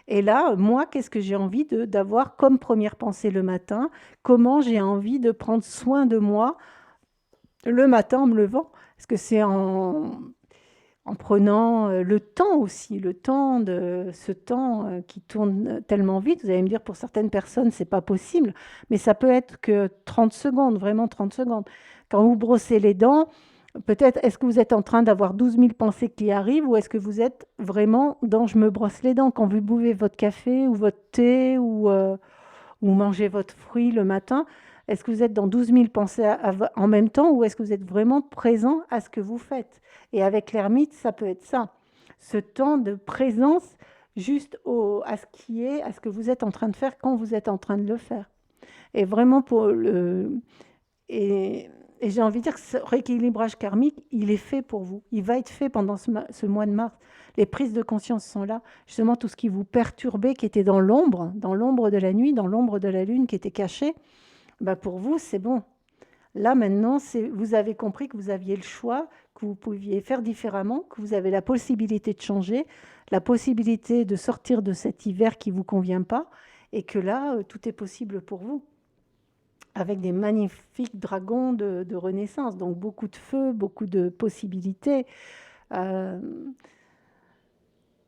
Et là, moi, qu'est-ce que j'ai envie d'avoir comme première pensée le matin? Comment j'ai envie de prendre soin de moi le matin en me levant? Parce que c'est en prenant le temps aussi, le temps de ce temps qui tourne tellement vite. Vous allez me dire, pour certaines personnes, c'est pas possible, mais ça peut être que 30 secondes, vraiment 30 secondes. Quand vous brossez les dents, peut-être, est-ce que vous êtes en train d'avoir 12 000 pensées qui arrivent ou est-ce que vous êtes vraiment dans je me brosse les dents quand vous buvez votre café ou votre thé ou mangez votre fruit le matin? Est-ce que vous êtes dans 12 000 pensées en même temps ou est-ce que vous êtes vraiment présent à ce que vous faites? Et avec l'ermite, ça peut être ça. Ce temps de présence juste à ce que vous êtes en train de faire quand vous êtes en train de le faire. Et vraiment et, et j'ai envie de dire que ce rééquilibrage karmique, il est fait pour vous. Il va être fait pendant ce mois de mars. Les prises de conscience sont là. Justement, tout ce qui vous perturbait, qui était dans l'ombre de la nuit, dans l'ombre de la lune, qui était caché, bah pour vous, c'est bon. Là, maintenant, vous avez compris que vous aviez le choix, que vous pouviez faire différemment, que vous avez la possibilité de changer, la possibilité de sortir de cet hiver qui ne vous convient pas, et que là, tout est possible pour vous, avec des magnifiques dragons de renaissance. Donc, beaucoup de feu, beaucoup de possibilités. Euh,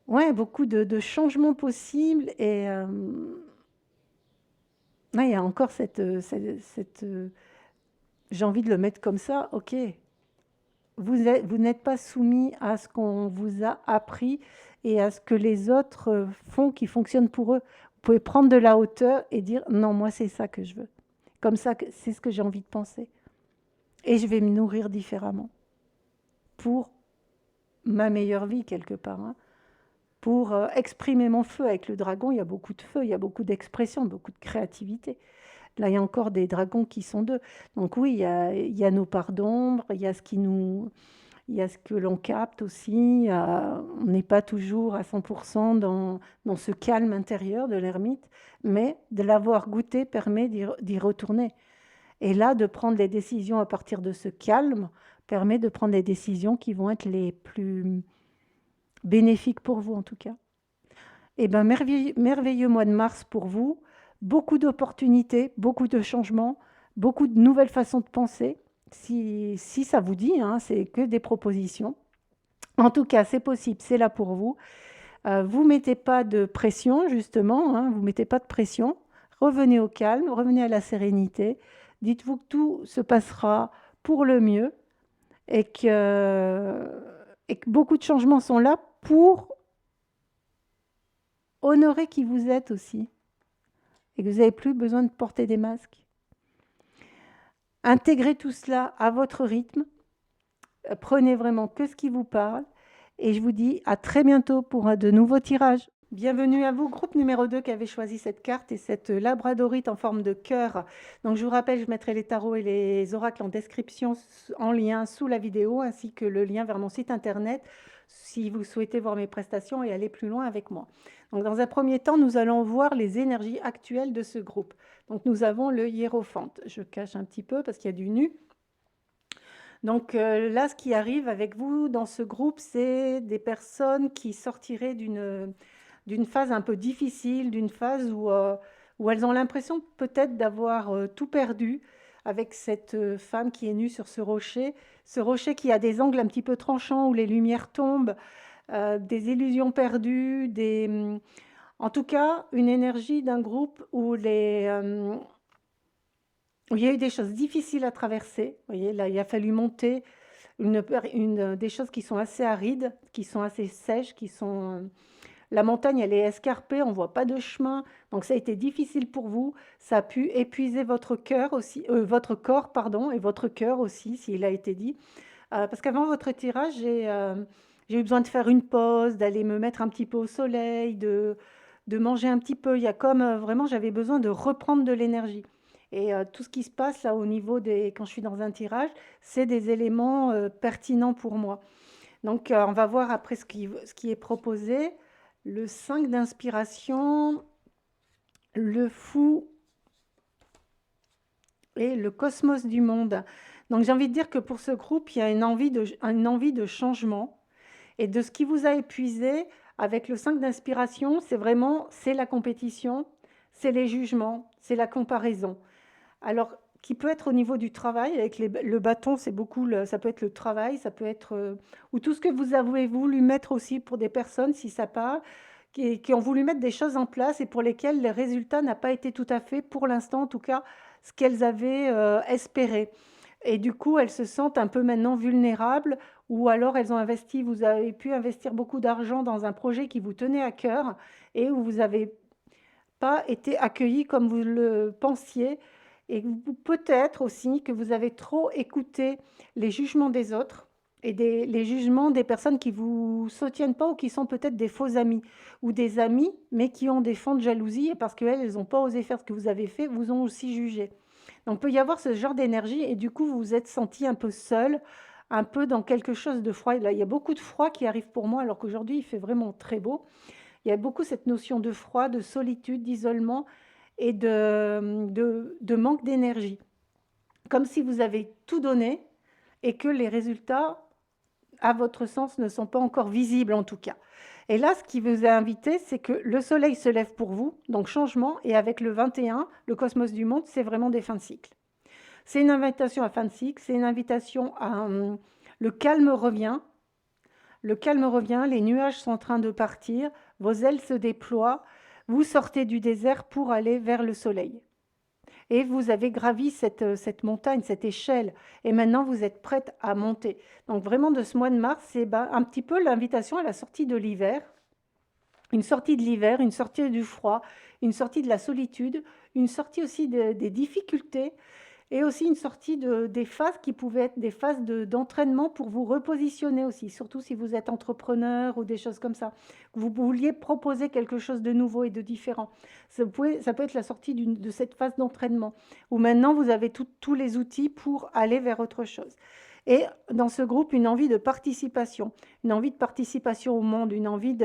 ouais, beaucoup de changements possibles. Et ouais, il y a encore j'ai envie de le mettre comme ça, ok. Vous n'êtes pas soumis à ce qu'on vous a appris et à ce que les autres font qui fonctionne pour eux. Vous pouvez prendre de la hauteur et dire non, moi c'est ça que je veux. Comme ça, c'est ce que j'ai envie de penser. Et je vais me nourrir différemment pour ma meilleure vie quelque part. Hein. Pour exprimer mon feu avec le dragon, il y a beaucoup de feu, il y a beaucoup d'expression, beaucoup de créativité. Là, il y a encore des dragons qui sont deux. Donc oui, il y a nos parts d'ombre, il y a il y a ce que l'on capte aussi. On n'est pas toujours à 100% dans ce calme intérieur de l'ermite, mais de l'avoir goûté permet d'y retourner. Et là, de prendre les décisions à partir de ce calme permet de prendre des décisions qui vont être les plus bénéfiques pour vous en tout cas. Eh bien, merveilleux mois de mars pour vous. Beaucoup d'opportunités, beaucoup de changements, beaucoup de nouvelles façons de penser. Si ça vous dit, hein, c'est que des propositions. En tout cas, c'est possible, c'est là pour vous. Vous ne mettez pas de pression, justement, hein, vous ne mettez pas de pression. Revenez au calme, revenez à la sérénité. Dites-vous que tout se passera pour le mieux et que beaucoup de changements sont là pour honorer qui vous êtes aussi et que vous n'avez plus besoin de porter des masques. Intégrez tout cela à votre rythme. Prenez vraiment que ce qui vous parle. Et je vous dis à très bientôt pour de nouveaux tirages. Bienvenue à vous, groupe numéro 2 qui avait choisi cette carte et cette labradorite en forme de cœur. Donc je vous rappelle, je mettrai les tarots et les oracles en description en lien sous la vidéo, ainsi que le lien vers mon site internet si vous souhaitez voir mes prestations et aller plus loin avec moi. Donc dans un premier temps, nous allons voir les énergies actuelles de ce groupe. Donc nous avons le hiérophante. Je cache un petit peu parce qu'il y a du nu. Donc là, ce qui arrive avec vous dans ce groupe, c'est des personnes qui sortiraient d'une phase un peu difficile, d'une phase où elles ont l'impression peut-être d'avoir tout perdu avec cette femme qui est nue sur ce rocher qui a des angles un petit peu tranchants où les lumières tombent, des illusions perdues, en tout cas une énergie d'un groupe où où il y a eu des choses difficiles à traverser. Vous voyez, là, il a fallu monter des choses qui sont assez arides, qui sont assez sèches, la montagne, elle est escarpée, on ne voit pas de chemin. Donc, ça a été difficile pour vous. Ça a pu épuiser votre cœur aussi, votre corps, pardon, et votre cœur aussi, s'il a été dit. Parce qu'avant votre tirage, j'ai eu besoin de faire une pause, d'aller me mettre un petit peu au soleil, de manger un petit peu. Il y a comme vraiment, j'avais besoin de reprendre de l'énergie. Et tout ce qui se passe là au niveau quand je suis dans un tirage, c'est des éléments pertinents pour moi. Donc, on va voir après ce qui est proposé. Le 5 d'inspiration, le fou et le cosmos du monde. Donc, j'ai envie de dire que pour ce groupe, il y a une envie de changement. Et de ce qui vous a épuisé avec le 5 d'inspiration, c'est la compétition, c'est les jugements, c'est la comparaison. Alors, qui peut être au niveau du travail, avec le bâton, c'est beaucoup, ça peut être le travail, ça peut être, ou tout ce que vous avez voulu mettre aussi pour des personnes, si ça parle, qui ont voulu mettre des choses en place et pour lesquelles le résultat n'a pas été tout à fait, pour l'instant en tout cas, ce qu'elles avaient espéré. Et du coup, elles se sentent un peu maintenant vulnérables, ou alors vous avez pu investir beaucoup d'argent dans un projet qui vous tenait à cœur et où vous n'avez pas été accueilli comme vous le pensiez. Et peut-être aussi que vous avez trop écouté les jugements des autres et les jugements des personnes qui vous soutiennent pas ou qui sont peut-être des faux amis ou des amis, mais qui ont des fonds de jalousie et parce qu'elles, elles n'ont pas osé faire ce que vous avez fait, vous ont aussi jugé. Donc, il peut y avoir ce genre d'énergie et du coup, vous vous êtes senti un peu seul, un peu dans quelque chose de froid. Là, il y a beaucoup de froid qui arrive pour moi, alors qu'aujourd'hui, il fait vraiment très beau. Il y a beaucoup cette notion de froid, de solitude, d'isolement et de manque d'énergie. Comme si vous avez tout donné et que les résultats, à votre sens, ne sont pas encore visibles en tout cas. Et là, ce qui vous a invité, c'est que le soleil se lève pour vous, donc changement, et avec le 21, le cosmos du monde, c'est vraiment des fins de cycle. C'est une invitation à fin de cycle, c'est une invitation à... le calme revient, les nuages sont en train de partir, vos ailes se déploient, vous sortez du désert pour aller vers le soleil. Et vous avez gravi cette montagne, cette échelle, et maintenant vous êtes prête à monter. Donc vraiment de ce mois de mars, c'est un petit peu l'invitation à la sortie de l'hiver, une sortie de l'hiver, une sortie du froid, une sortie de la solitude, une sortie aussi des difficultés, et aussi une sortie des phases qui pouvaient être des phases d'entraînement pour vous repositionner aussi, surtout si vous êtes entrepreneur ou des choses comme ça. Vous vouliez proposer quelque chose de nouveau et de différent. Ça peut être la sortie de cette phase d'entraînement, où maintenant vous avez tous les outils pour aller vers autre chose. Et dans ce groupe, une envie de participation au monde, une envie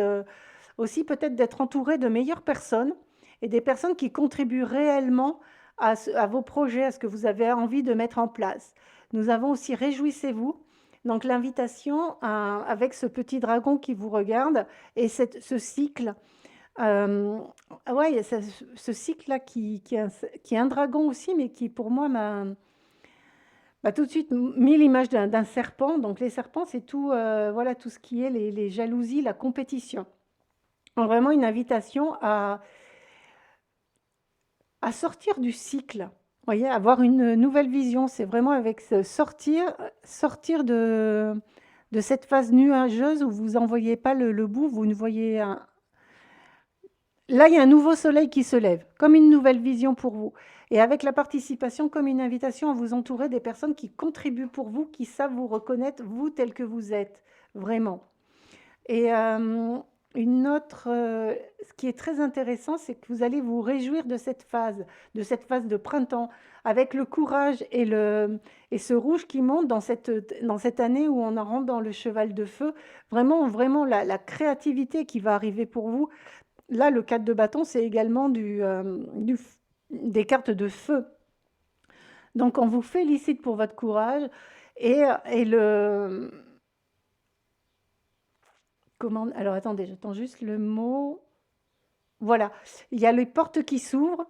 aussi peut-être d'être entouré de meilleures personnes et des personnes qui contribuent réellement à vos projets, à ce que vous avez envie de mettre en place. Nous avons aussi réjouissez-vous. Donc l'invitation avec ce petit dragon qui vous regarde et ce cycle. Ouais, il y a ce cycle-là qui est un dragon aussi, mais qui pour moi m'a tout de suite mis l'image d'un serpent. Donc les serpents, c'est tout, voilà, tout ce qui est les jalousies, la compétition. Donc, vraiment une invitation à sortir du cycle. Vous voyez, avoir une nouvelle vision, c'est vraiment avec sortir de cette phase nuageuse où vous n'en voyez pas le bout, vous ne voyez un... Là, il y a un nouveau soleil qui se lève, comme une nouvelle vision pour vous. Et avec la participation, comme une invitation à vous entourer des personnes qui contribuent pour vous, qui savent vous reconnaître, vous tel que vous êtes, vraiment. Et ce qui est très intéressant, c'est que vous allez vous réjouir de cette phase de printemps, avec le courage et ce rouge qui monte dans cette année où on en rentre dans le cheval de feu. Vraiment, vraiment la créativité qui va arriver pour vous. Là, le 4 de bâton, c'est également des cartes de feu. Donc, on vous félicite pour votre courage et le... Alors, attendez, j'attends juste le mot. Voilà, il y a les portes qui s'ouvrent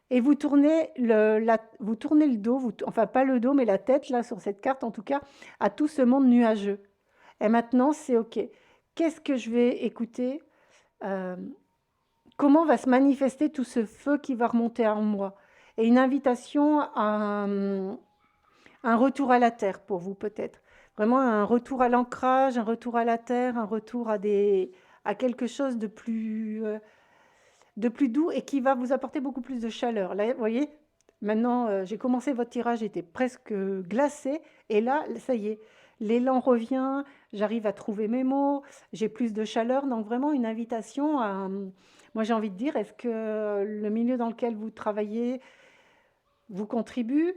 et vous tournez le dos, enfin pas le dos, mais la tête, là, sur cette carte, en tout cas, à tout ce monde nuageux. Et maintenant, c'est OK. Qu'est-ce que je vais écouter? Comment va se manifester tout ce feu qui va remonter en moi? Et une invitation à un retour à la terre pour vous, peut-être. Vraiment un retour à l'ancrage, un retour à la terre, un retour à quelque chose de plus doux et qui va vous apporter beaucoup plus de chaleur. Là, vous voyez, maintenant, j'ai commencé votre tirage, j'étais presque glacée. Et là, ça y est, l'élan revient, j'arrive à trouver mes mots, j'ai plus de chaleur. Donc, vraiment, une invitation à... Moi, j'ai envie de dire, est-ce que le milieu dans lequel vous travaillez vous contribue?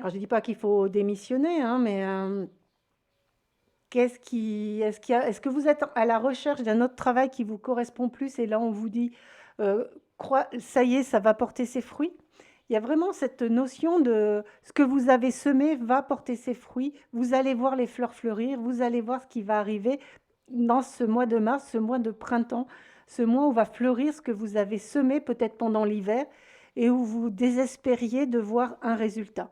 Alors, je ne dis pas qu'il faut démissionner, hein, mais est-ce que vous êtes à la recherche d'un autre travail qui vous correspond plus et là, on vous dit, ça y est, ça va porter ses fruits? Il y a vraiment cette notion de ce que vous avez semé va porter ses fruits. Vous allez voir les fleurs fleurir, vous allez voir ce qui va arriver dans ce mois de mars, ce mois de printemps, ce mois où va fleurir ce que vous avez semé peut-être pendant l'hiver et où vous désespériez de voir un résultat.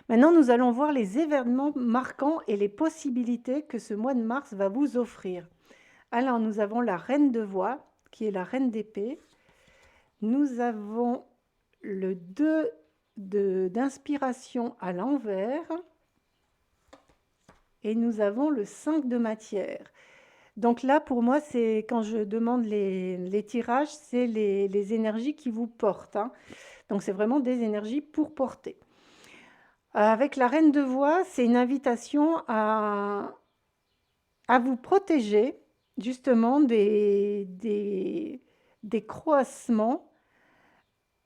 Maintenant, nous allons voir les événements marquants et les possibilités que ce mois de mars va vous offrir. Alors, nous avons la reine de voix, qui est la reine d'épée. Nous avons le 2 d'inspiration à l'envers. Et nous avons le 5 de matière. Donc là, pour moi, c'est quand je demande les tirages, c'est les énergies qui vous portent, hein. Donc, c'est vraiment des énergies pour porter. Avec la reine de voix, c'est une invitation à à vous protéger justement des croissements,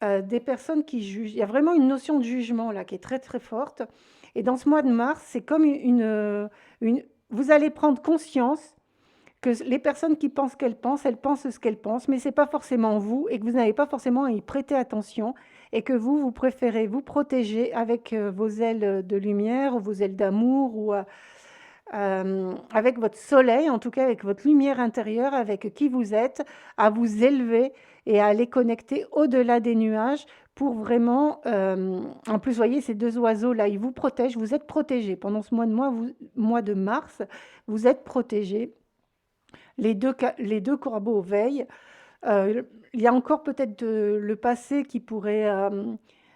des personnes qui jugent. Il y a vraiment une notion de jugement là qui est très, très forte et dans ce mois de mars, c'est comme une vous allez prendre conscience que les personnes qui pensent qu'elles pensent, elles pensent ce qu'elles pensent, mais c'est pas forcément vous et que vous n'avez pas forcément à y prêter attention et que vous préférez vous protéger avec, vos ailes de lumière ou vos ailes d'amour ou, avec votre soleil, en tout cas avec votre lumière intérieure, avec qui vous êtes, à vous élever et à les connecter au-delà des nuages pour vraiment, en plus, vous voyez, ces 2 oiseaux-là, ils vous protègent, vous êtes protégés. Pendant ce mois de mars, vous êtes protégés. Les 2 corbeaux veillent. Il y a encore peut-être le passé qui pourrait...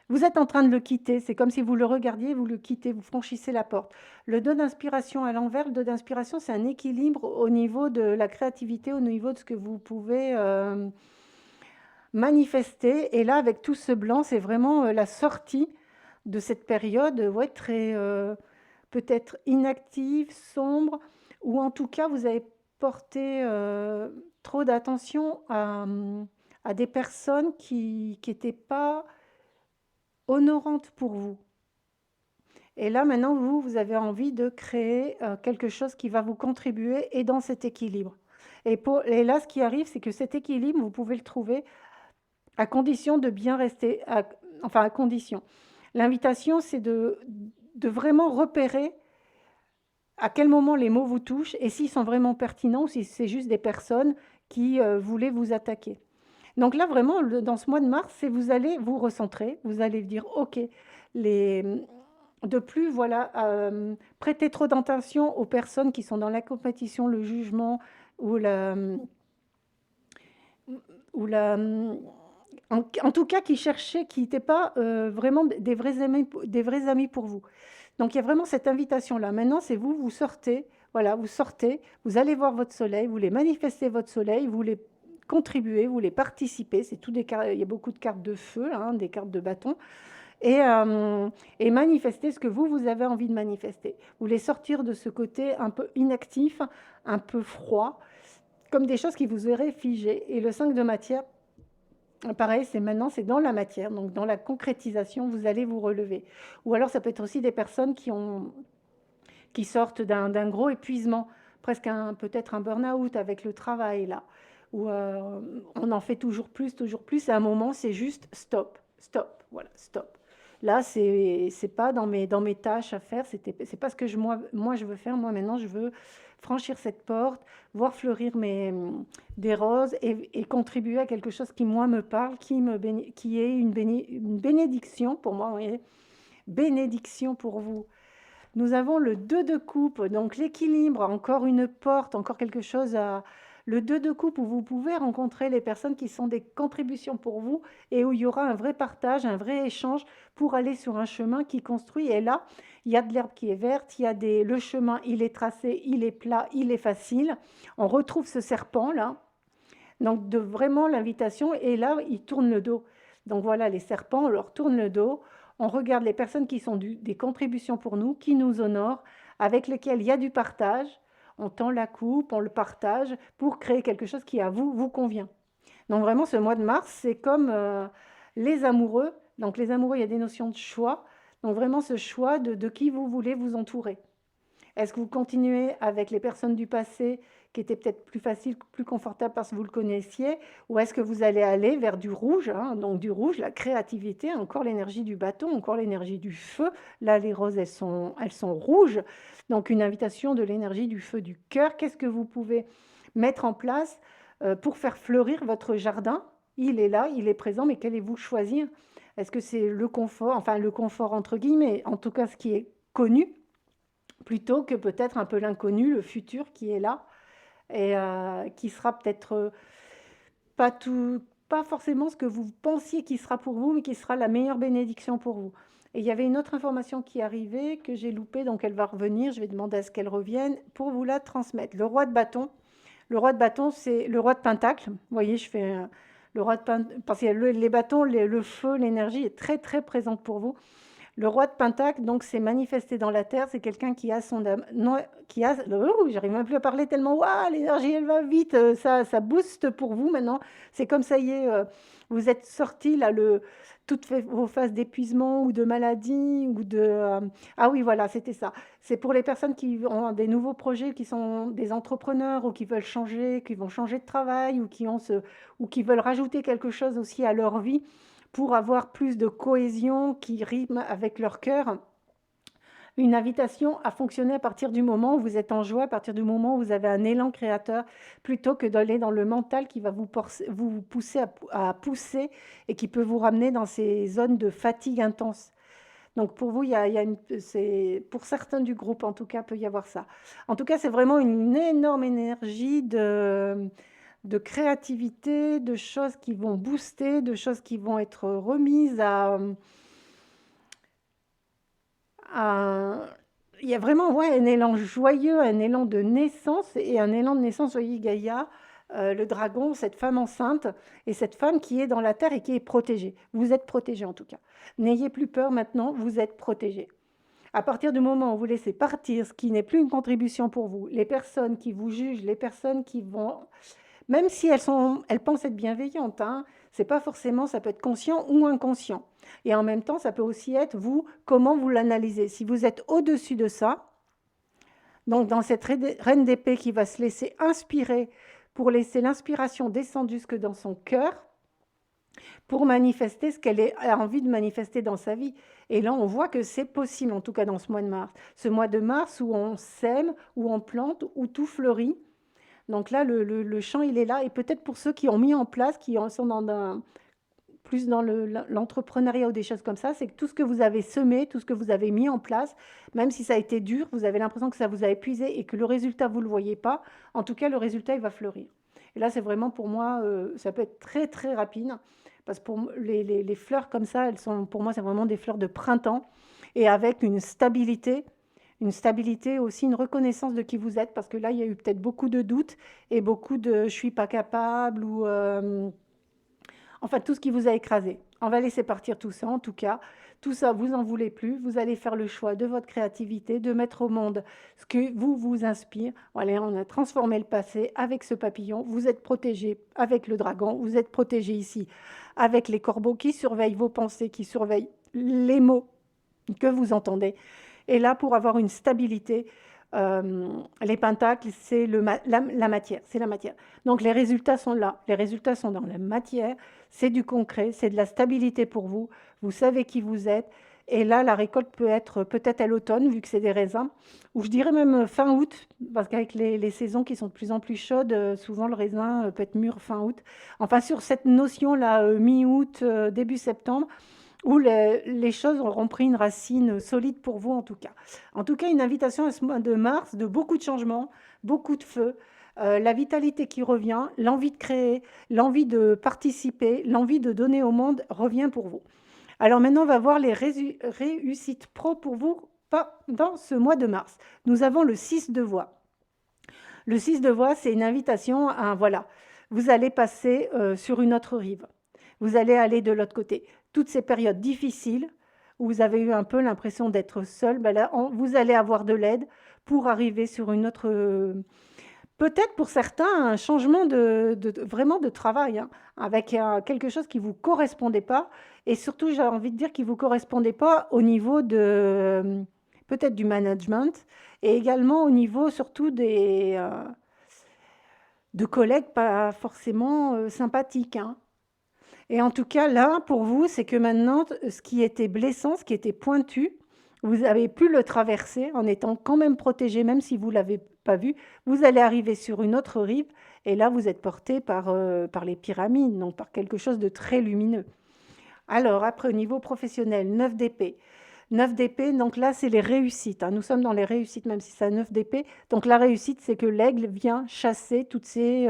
vous êtes en train de le quitter, c'est comme si vous le regardiez, vous le quittez, vous franchissez la porte. Le 2 d'inspiration à l'envers, le 2 d'inspiration, c'est un équilibre au niveau de la créativité, au niveau de ce que vous pouvez manifester. Et là, avec tout ce blanc, c'est vraiment la sortie de cette période, ouais, très peut-être inactive, sombre, ou en tout cas, vous avez porté trop d'attention à des personnes qui n'étaient pas honorantes pour vous. Et là, maintenant, vous avez envie de créer quelque chose qui va vous contribuer et dans cet équilibre. Et là, ce qui arrive, c'est que cet équilibre, vous pouvez le trouver à condition de bien rester, enfin à condition. L'invitation, c'est de vraiment repérer à quel moment les mots vous touchent et s'ils sont vraiment pertinents ou si c'est juste des personnes qui voulaient vous attaquer. Donc là, vraiment, dans ce mois de mars, c'est vous allez vous recentrer, vous allez dire, OK, les, de plus, voilà, prêter trop d'attention aux personnes qui sont dans la compétition, le jugement ou la en tout cas qui cherchaient, qui n'étaient pas vraiment des vrais amis pour vous. Donc il y a vraiment cette invitation-là. Maintenant, c'est vous, vous sortez, voilà, vous sortez, vous allez voir votre soleil, vous voulez manifester votre soleil, vous voulez contribuer, vous voulez participer. C'est tout des cartes, il y a beaucoup de cartes de feu, hein, des cartes de bâton. Et manifester ce que vous avez envie de manifester. Vous voulez sortir de ce côté un peu inactif, un peu froid, comme des choses qui vous auraient figé. Et le 5 de matière, pareil, c'est maintenant, c'est dans la matière, donc dans la concrétisation, vous allez vous relever. Ou alors ça peut être aussi des personnes qui sortent d'un gros épuisement, presque peut-être un burn-out avec le travail là, où on en fait toujours plus, et à un moment c'est juste stop, stop, voilà, stop. Là, c'est pas dans mes tâches à faire, c'est pas ce que moi je veux faire. Moi maintenant, je veux franchir cette porte, voir fleurir des roses et contribuer à quelque chose qui moi me parle, qui est une bénédiction pour moi, vous voyez, bénédiction pour vous. Nous avons le 2 de coupe, donc l'équilibre, encore une porte, encore quelque chose à... Le 2 de coupe où vous pouvez rencontrer les personnes qui sont des contributions pour vous et où il y aura un vrai partage, un vrai échange pour aller sur un chemin qui construit. Et là, il y a de l'herbe qui est verte, le chemin, il est tracé, il est plat, il est facile. On retrouve ce serpent là. Donc de vraiment l'invitation, et là, il tourne le dos. Donc voilà, les serpents, on leur tourne le dos. On regarde les personnes qui sont des contributions pour nous, qui nous honorent, avec lesquelles il y a du partage. On tend la coupe, on le partage pour créer quelque chose qui à vous convient. Donc vraiment, ce mois de mars, c'est comme les amoureux. Donc les amoureux, il y a des notions de choix. Donc vraiment ce choix de qui vous voulez vous entourer. Est-ce que vous continuez avec les personnes du passé qui étaient peut-être plus faciles, plus confortables parce que vous le connaissiez, ou est-ce que vous allez aller vers du rouge, hein, donc du rouge, la créativité, encore l'énergie du bâton, encore l'énergie du feu. Là, les roses, elles sont rouges, donc une invitation de l'énergie du feu du cœur. Qu'est-ce que vous pouvez mettre en place pour faire fleurir votre jardin? Il est là, il est présent, mais qu'allez-vous choisir? Est-ce que c'est le confort, enfin le confort entre guillemets, en tout cas ce qui est connu, plutôt que peut-être un peu l'inconnu, le futur qui est là et qui sera peut-être pas tout, pas forcément ce que vous pensiez qui sera pour vous, mais qui sera la meilleure bénédiction pour vous. Et il y avait une autre information qui arrivait que j'ai loupée, donc elle va revenir. Je vais demander à ce qu'elle revienne pour vous la transmettre. Le roi de bâton. Le roi de bâton, c'est le roi de pentacle. Vous voyez, je fais le roi de pentacle parce que les bâtons, le feu, l'énergie est très très présente pour vous. Le roi de Pentacle, donc, c'est manifesté dans la terre, c'est quelqu'un qui a son âme, non, qui a, j'arrive même plus à parler tellement, waouh, l'énergie elle va vite, ça booste pour vous maintenant. C'est comme ça y est, vous êtes sorti là, vos phases d'épuisement ou de maladie ou de, ah oui, voilà, c'était ça. C'est pour les personnes qui ont des nouveaux projets, qui sont des entrepreneurs ou qui veulent changer, qui vont changer de travail ou qui veulent rajouter quelque chose aussi à leur vie pour avoir plus de cohésion qui rime avec leur cœur. Une invitation à fonctionner à partir du moment où vous êtes en joie, à partir du moment où vous avez un élan créateur, plutôt que d'aller dans le mental qui va vous pousser à pousser et qui peut vous ramener dans ces zones de fatigue intense. Donc pour vous, pour certains du groupe, en tout cas, peut y avoir ça. En tout cas, c'est vraiment une énorme énergie de créativité, de choses qui vont booster, de choses qui vont être remises à- il y a vraiment ouais, un élan joyeux, un élan de naissance et un élan de naissance, voyez Gaïa, le dragon, cette femme enceinte et cette femme qui est dans la terre et qui est protégée. Vous êtes protégée en tout cas. N'ayez plus peur maintenant, vous êtes protégée. À partir du moment où vous laissez partir ce qui n'est plus une contribution pour vous, les personnes qui vous jugent, les personnes qui vont même si elles pensent être bienveillantes, hein, c'est pas forcément, ça peut être conscient ou inconscient. Et en même temps, ça peut aussi être vous, comment vous l'analysez. Si vous êtes au-dessus de ça, donc dans cette reine d'épée qui va se laisser inspirer pour laisser l'inspiration descendre jusque dans son cœur, pour manifester ce qu'elle a envie de manifester dans sa vie. Et là, on voit que c'est possible, en tout cas dans ce mois de mars. Ce mois de mars où on sème, où on plante, où tout fleurit. Donc là, le champ, il est là. Et peut-être pour ceux qui ont mis en place, sont plus dans l'entrepreneuriat ou des choses comme ça, c'est que tout ce que vous avez semé, tout ce que vous avez mis en place, même si ça a été dur, vous avez l'impression que ça vous a épuisé et que le résultat, vous ne le voyez pas. En tout cas, le résultat, il va fleurir. Et là, c'est vraiment pour moi, ça peut être très, très rapide. Parce que pour les fleurs comme ça, pour moi, c'est vraiment des fleurs de printemps. Et avec une stabilité aussi, une reconnaissance de qui vous êtes, parce que là, il y a eu peut-être beaucoup de doutes et beaucoup de je suis pas capable ou enfin tout ce qui vous a écrasé. On va laisser partir tout ça, en tout cas. Tout ça, vous en voulez plus. Vous allez faire le choix de votre créativité, de mettre au monde ce que vous inspire. Voilà, on a transformé le passé avec ce papillon. Vous êtes protégé avec le dragon. Vous êtes protégé ici avec les corbeaux qui surveillent vos pensées, qui surveillent les mots que vous entendez. Et là, pour avoir une stabilité, les pentacles, c'est la matière, c'est la matière. Donc les résultats sont là, les résultats sont dans la matière, c'est du concret, c'est de la stabilité pour vous, vous savez qui vous êtes. Et là, la récolte peut être peut-être à l'automne, vu que c'est des raisins, ou je dirais même fin août, parce qu'avec les saisons qui sont de plus en plus chaudes, souvent le raisin peut être mûr fin août. Enfin, sur cette notion-là, mi-août, début septembre, où les choses auront pris une racine solide pour vous en tout cas. En tout cas, une invitation à ce mois de mars de beaucoup de changements, beaucoup de feu, la vitalité qui revient, l'envie de créer, l'envie de participer, l'envie de donner au monde revient pour vous. Alors maintenant, on va voir les réussites pro pour vous dans ce mois de mars. Nous avons le 6 de voix. Le 6 de voix, c'est une invitation à, voilà, vous allez passer sur une autre rive. Vous allez aller de l'autre côté. Toutes ces périodes difficiles où vous avez eu un peu l'impression d'être seul, ben là, vous allez avoir de l'aide pour arriver sur une autre... peut-être pour certains, un changement vraiment de travail, hein, avec quelque chose qui ne vous correspondait pas. Et surtout, j'ai envie de dire qui ne vous correspondait pas au niveau de peut-être du management et également au niveau surtout de collègues pas forcément sympathiques, hein. Et en tout cas, là, pour vous, c'est que maintenant, ce qui était blessant, ce qui était pointu, vous avez pu le traverser en étant quand même protégé, même si vous ne l'avez pas vu. Vous allez arriver sur une autre rive et là, vous êtes porté par les pyramides, donc par quelque chose de très lumineux. Alors, après, au niveau professionnel, 9 d'épée. 9 d'épée, donc là, c'est les réussites, hein. Nous sommes dans les réussites, même si c'est 9 d'épée. Donc, la réussite, c'est que l'aigle vient chasser toutes ces...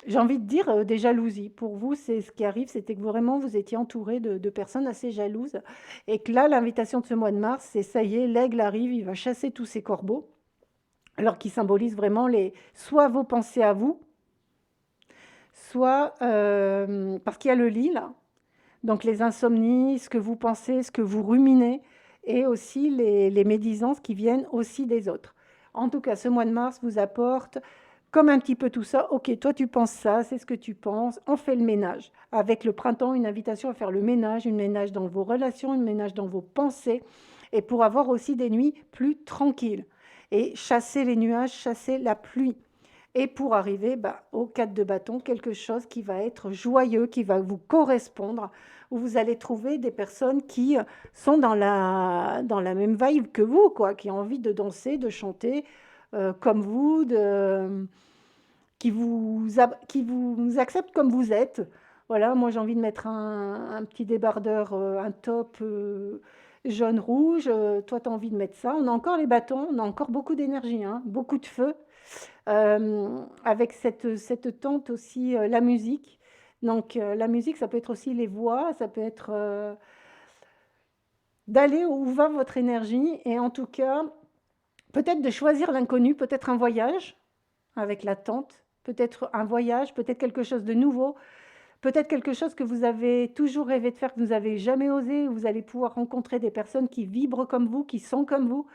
j'ai envie de dire des jalousies. Pour vous, c'est ce qui arrive, c'était que vraiment vous étiez entouré de personnes assez jalouses et que là, l'invitation de ce mois de mars, c'est ça y est, l'aigle arrive, il va chasser tous ces corbeaux, alors qui symbolisent vraiment soit vos pensées à vous, soit parce qu'il y a le lit là. Donc les insomnies, ce que vous pensez, ce que vous ruminez et aussi les médisances qui viennent aussi des autres. En tout cas, ce mois de mars vous apporte comme un petit peu tout ça. OK, toi tu penses ça, c'est ce que tu penses, on fait le ménage. Avec le printemps, une invitation à faire le ménage, une ménage dans vos relations, une ménage dans vos pensées et pour avoir aussi des nuits plus tranquilles et chasser les nuages, chasser la pluie. Et pour arriver au 4 de bâton, quelque chose qui va être joyeux, qui va vous correspondre, où vous allez trouver des personnes qui sont dans la même vibe que vous, quoi, qui ont envie de danser, de chanter comme vous, qui vous acceptent comme vous êtes. Voilà, moi j'ai envie de mettre un petit débardeur, un top jaune-rouge. Toi, tu as envie de mettre ça. On a encore les bâtons, on a encore beaucoup d'énergie, hein, beaucoup de feu. Avec cette tente aussi, la musique. Donc, la musique, ça peut être aussi les voix, ça peut être d'aller où va votre énergie et en tout cas, peut-être de choisir l'inconnu, peut-être un voyage avec la tente, peut-être un voyage, peut-être quelque chose de nouveau, peut-être quelque chose que vous avez toujours rêvé de faire, que vous n'avez jamais osé, où vous allez pouvoir rencontrer des personnes qui vibrent comme vous, qui sont comme vous.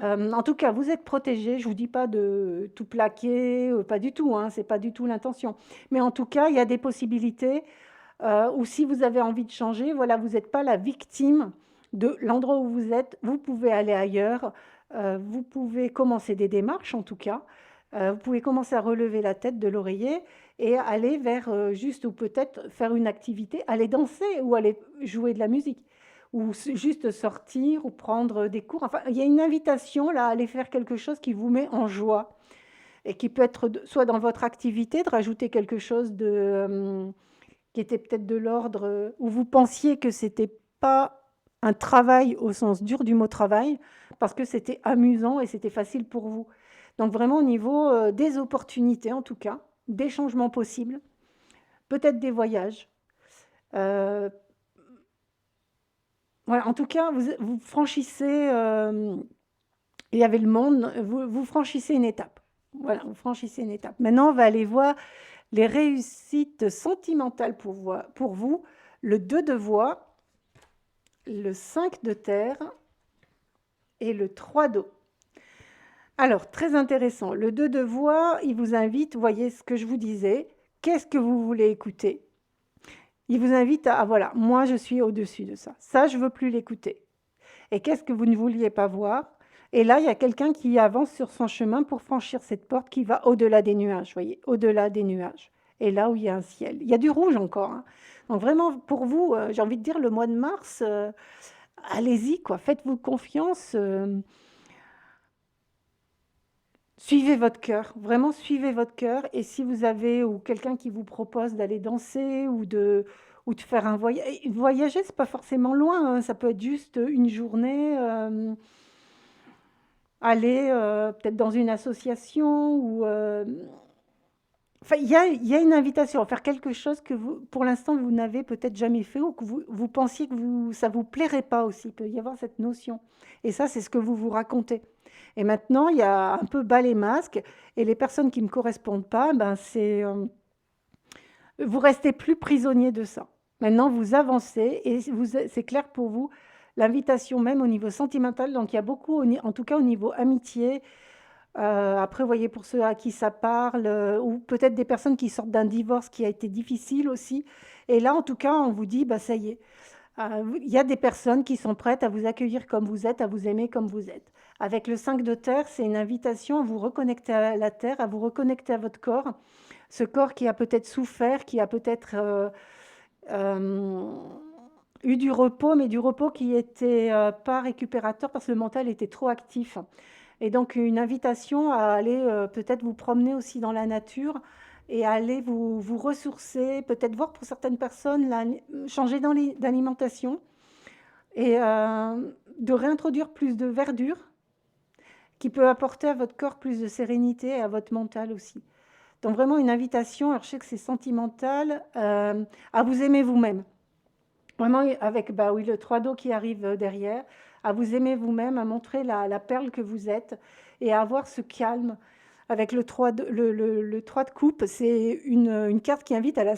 En tout cas, vous êtes protégés. Je vous dis pas de tout plaquer, pas du tout, hein, c'est pas du tout l'intention. Mais en tout cas, il y a des possibilités, où si vous avez envie de changer, voilà, vous n'êtes pas la victime de l'endroit où vous êtes. Vous pouvez aller ailleurs, vous pouvez commencer des démarches en tout cas. Vous pouvez commencer à relever la tête de l'oreiller et aller vers, juste ou peut-être faire une activité, aller danser ou aller jouer de la musique ou juste sortir ou prendre des cours. Enfin, il y a une invitation là à aller faire quelque chose qui vous met en joie et qui peut être soit dans votre activité, de rajouter quelque chose qui était peut-être de l'ordre où vous pensiez que c'était pas un travail au sens dur du mot travail, parce que c'était amusant et c'était facile pour vous. Donc vraiment au niveau des opportunités en tout cas, des changements possibles, peut-être des voyages. Euh, voilà, en tout cas, vous franchissez, il y avait le monde, vous franchissez une étape. Voilà, vous franchissez une étape. Maintenant, on va aller voir les réussites sentimentales pour vous. Le 2 de voix, le 5 de terre et le 3 d'eau. Alors, très intéressant. Le 2 de voix, il vous invite, vous voyez ce que je vous disais, qu'est-ce que vous voulez écouter? Il vous invite à, voilà, moi je suis au-dessus de ça. Ça, je veux plus l'écouter. Et qu'est-ce que vous ne vouliez pas voir? Et là, il y a quelqu'un qui avance sur son chemin pour franchir cette porte qui va au-delà des nuages, voyez, au-delà des nuages. Et là où il y a un ciel. Il y a du rouge encore, hein. Donc vraiment, pour vous, j'ai envie de dire, le mois de mars, allez-y, quoi. Faites-vous confiance. Suivez votre cœur, vraiment suivez votre cœur. Et si vous avez ou quelqu'un qui vous propose d'aller danser ou de faire un voyage, voyager, c'est pas forcément loin, hein, ça peut être juste une journée, aller peut-être dans une association ou enfin, il y a une invitation à faire quelque chose que vous, pour l'instant, vous n'avez peut-être jamais fait ou que vous pensiez que ça vous plairait pas aussi. Il peut y avoir cette notion. Et ça, c'est ce que vous vous racontez. Et maintenant, il y a un peu bas les masques et les personnes qui ne me correspondent pas, ben vous restez plus prisonnier de ça. Maintenant, vous avancez et c'est clair pour vous. L'invitation même au niveau sentimental, donc il y a beaucoup, en tout cas au niveau amitié, après, vous voyez, pour ceux à qui ça parle, ou peut-être des personnes qui sortent d'un divorce qui a été difficile aussi. Et là, en tout cas, on vous dit, bah, ça y est, il y a des personnes qui sont prêtes à vous accueillir comme vous êtes, à vous aimer comme vous êtes. Avec le 5 de terre, c'est une invitation à vous reconnecter à la terre, à vous reconnecter à votre corps. Ce corps qui a peut-être souffert, qui a peut-être euh, eu du repos, mais du repos qui n'était pas récupérateur parce que le mental était trop actif. Et donc une invitation à aller peut-être vous promener aussi dans la nature et à aller vous ressourcer, peut-être voir pour certaines personnes changer d'alimentation et de réintroduire plus de verdure qui peut apporter à votre corps plus de sérénité et à votre mental aussi. Donc vraiment une invitation, alors je sais que c'est sentimental, à vous aimer vous-même. Vraiment avec bah oui, le 3 d'eau qui arrive derrière, à vous aimer vous-même, à montrer la perle que vous êtes et à avoir ce calme. Avec le 3 de coupe, c'est une carte qui invite à la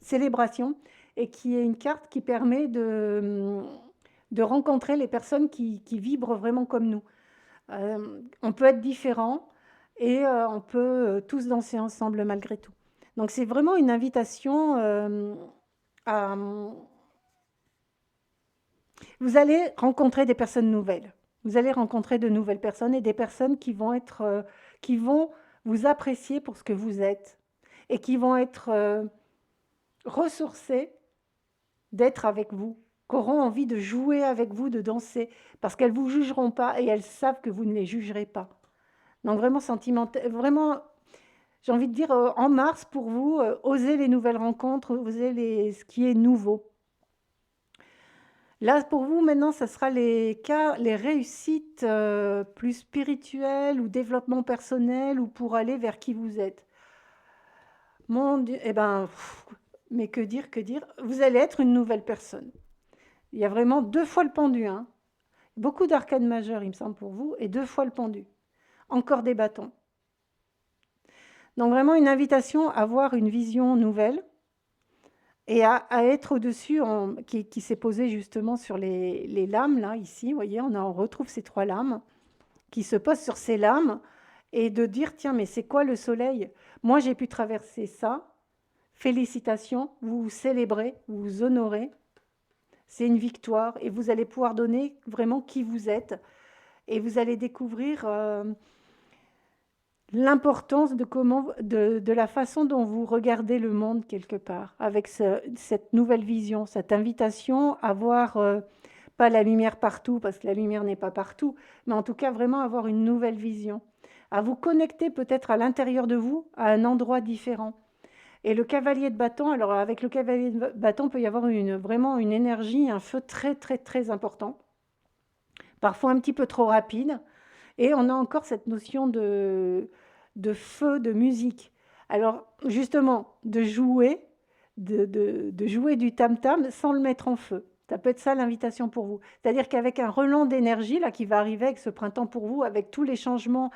célébration et qui est une carte qui permet de rencontrer les personnes qui vibrent vraiment comme nous. On peut être différents et on peut tous danser ensemble malgré tout. Donc c'est vraiment une invitation à... Vous allez rencontrer des personnes nouvelles. Vous allez rencontrer de nouvelles personnes et des personnes qui vont vous apprécier pour ce que vous êtes et qui vont être ressourcées d'être avec vous, qui auront envie de jouer avec vous, de danser, parce qu'elles ne vous jugeront pas et elles savent que vous ne les jugerez pas. Donc vraiment sentimental, vraiment, j'ai envie de dire, en mars pour vous, osez les nouvelles rencontres, osez ce qui est nouveau. Là, pour vous, maintenant, ça sera les réussites plus spirituelles ou développement personnel ou pour aller vers qui vous êtes. Mon Dieu, eh ben, mais que dire, que dire? Vous allez être une nouvelle personne. Il y a vraiment 2 fois le pendu, hein. Beaucoup d'arcades majeures, il me semble, pour vous, et 2 fois le pendu. Encore des bâtons. Donc vraiment une invitation à avoir une vision nouvelle et à être au-dessus, qui s'est posé justement sur les lames, là, ici, vous voyez, on retrouve ces 3 lames, qui se posent sur ces lames, et de dire, tiens, mais c'est quoi le soleil? Moi, j'ai pu traverser ça. Félicitations, vous vous célébrez, vous vous honorez. C'est une victoire et vous allez pouvoir donner vraiment qui vous êtes. Et vous allez découvrir l'importance de la façon dont vous regardez le monde quelque part, avec cette nouvelle vision, cette invitation à voir, pas la lumière partout, parce que la lumière n'est pas partout, mais en tout cas vraiment avoir une nouvelle vision, à vous connecter peut-être à l'intérieur de vous, à un endroit différent. Et le cavalier de bâton, alors avec le cavalier de bâton, peut y avoir vraiment une énergie, un feu très très très important, parfois un petit peu trop rapide, et on a encore cette notion de feu, de musique. Alors justement, de jouer, de jouer du tam-tam sans le mettre en feu. Ça peut être ça l'invitation pour vous. C'est-à-dire qu'avec un relent d'énergie là qui va arriver avec ce printemps pour vous, avec tous les changements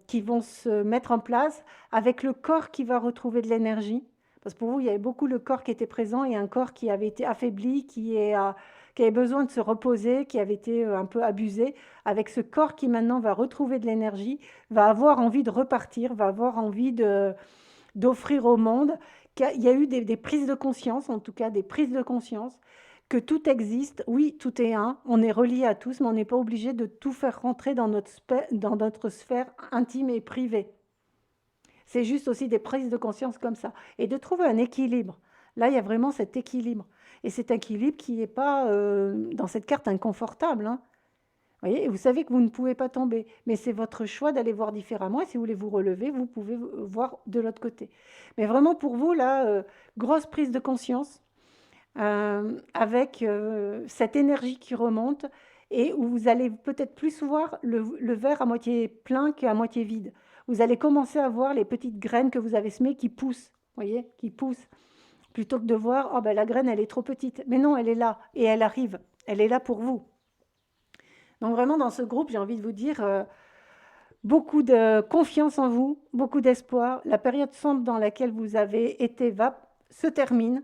qui vont se mettre en place, avec le corps qui va retrouver de l'énergie. Parce que pour vous, il y avait beaucoup le corps qui était présent et un corps qui avait été affaibli, qui avait besoin de se reposer, qui avait été un peu abusé. Avec ce corps qui maintenant va retrouver de l'énergie, va avoir envie de repartir, va avoir envie d'offrir au monde. Il y a eu des prises de conscience, en tout cas des prises de conscience, que tout existe, oui, tout est un, on est relié à tous, mais on n'est pas obligé de tout faire rentrer dans notre sphère intime et privée. C'est juste aussi des prises de conscience comme ça. Et de trouver un équilibre. Là, il y a vraiment cet équilibre. Et cet équilibre qui n'est pas, dans cette carte, inconfortable, hein. Vous voyez, et vous savez que vous ne pouvez pas tomber, mais c'est votre choix d'aller voir différemment. Et si vous voulez vous relever, vous pouvez voir de l'autre côté. Mais vraiment pour vous, là, grosse prise de conscience avec cette énergie qui remonte et où vous allez peut-être plus voir le verre à moitié plein qu'à moitié vide. Vous allez commencer à voir les petites graines que vous avez semées qui poussent, voyez, qui poussent, plutôt que de voir, oh ben la graine, elle est trop petite. Mais non, elle est là et elle arrive, elle est là pour vous. Donc vraiment, dans ce groupe, j'ai envie de vous dire beaucoup de confiance en vous, beaucoup d'espoir. La période sombre dans laquelle vous avez été se termine.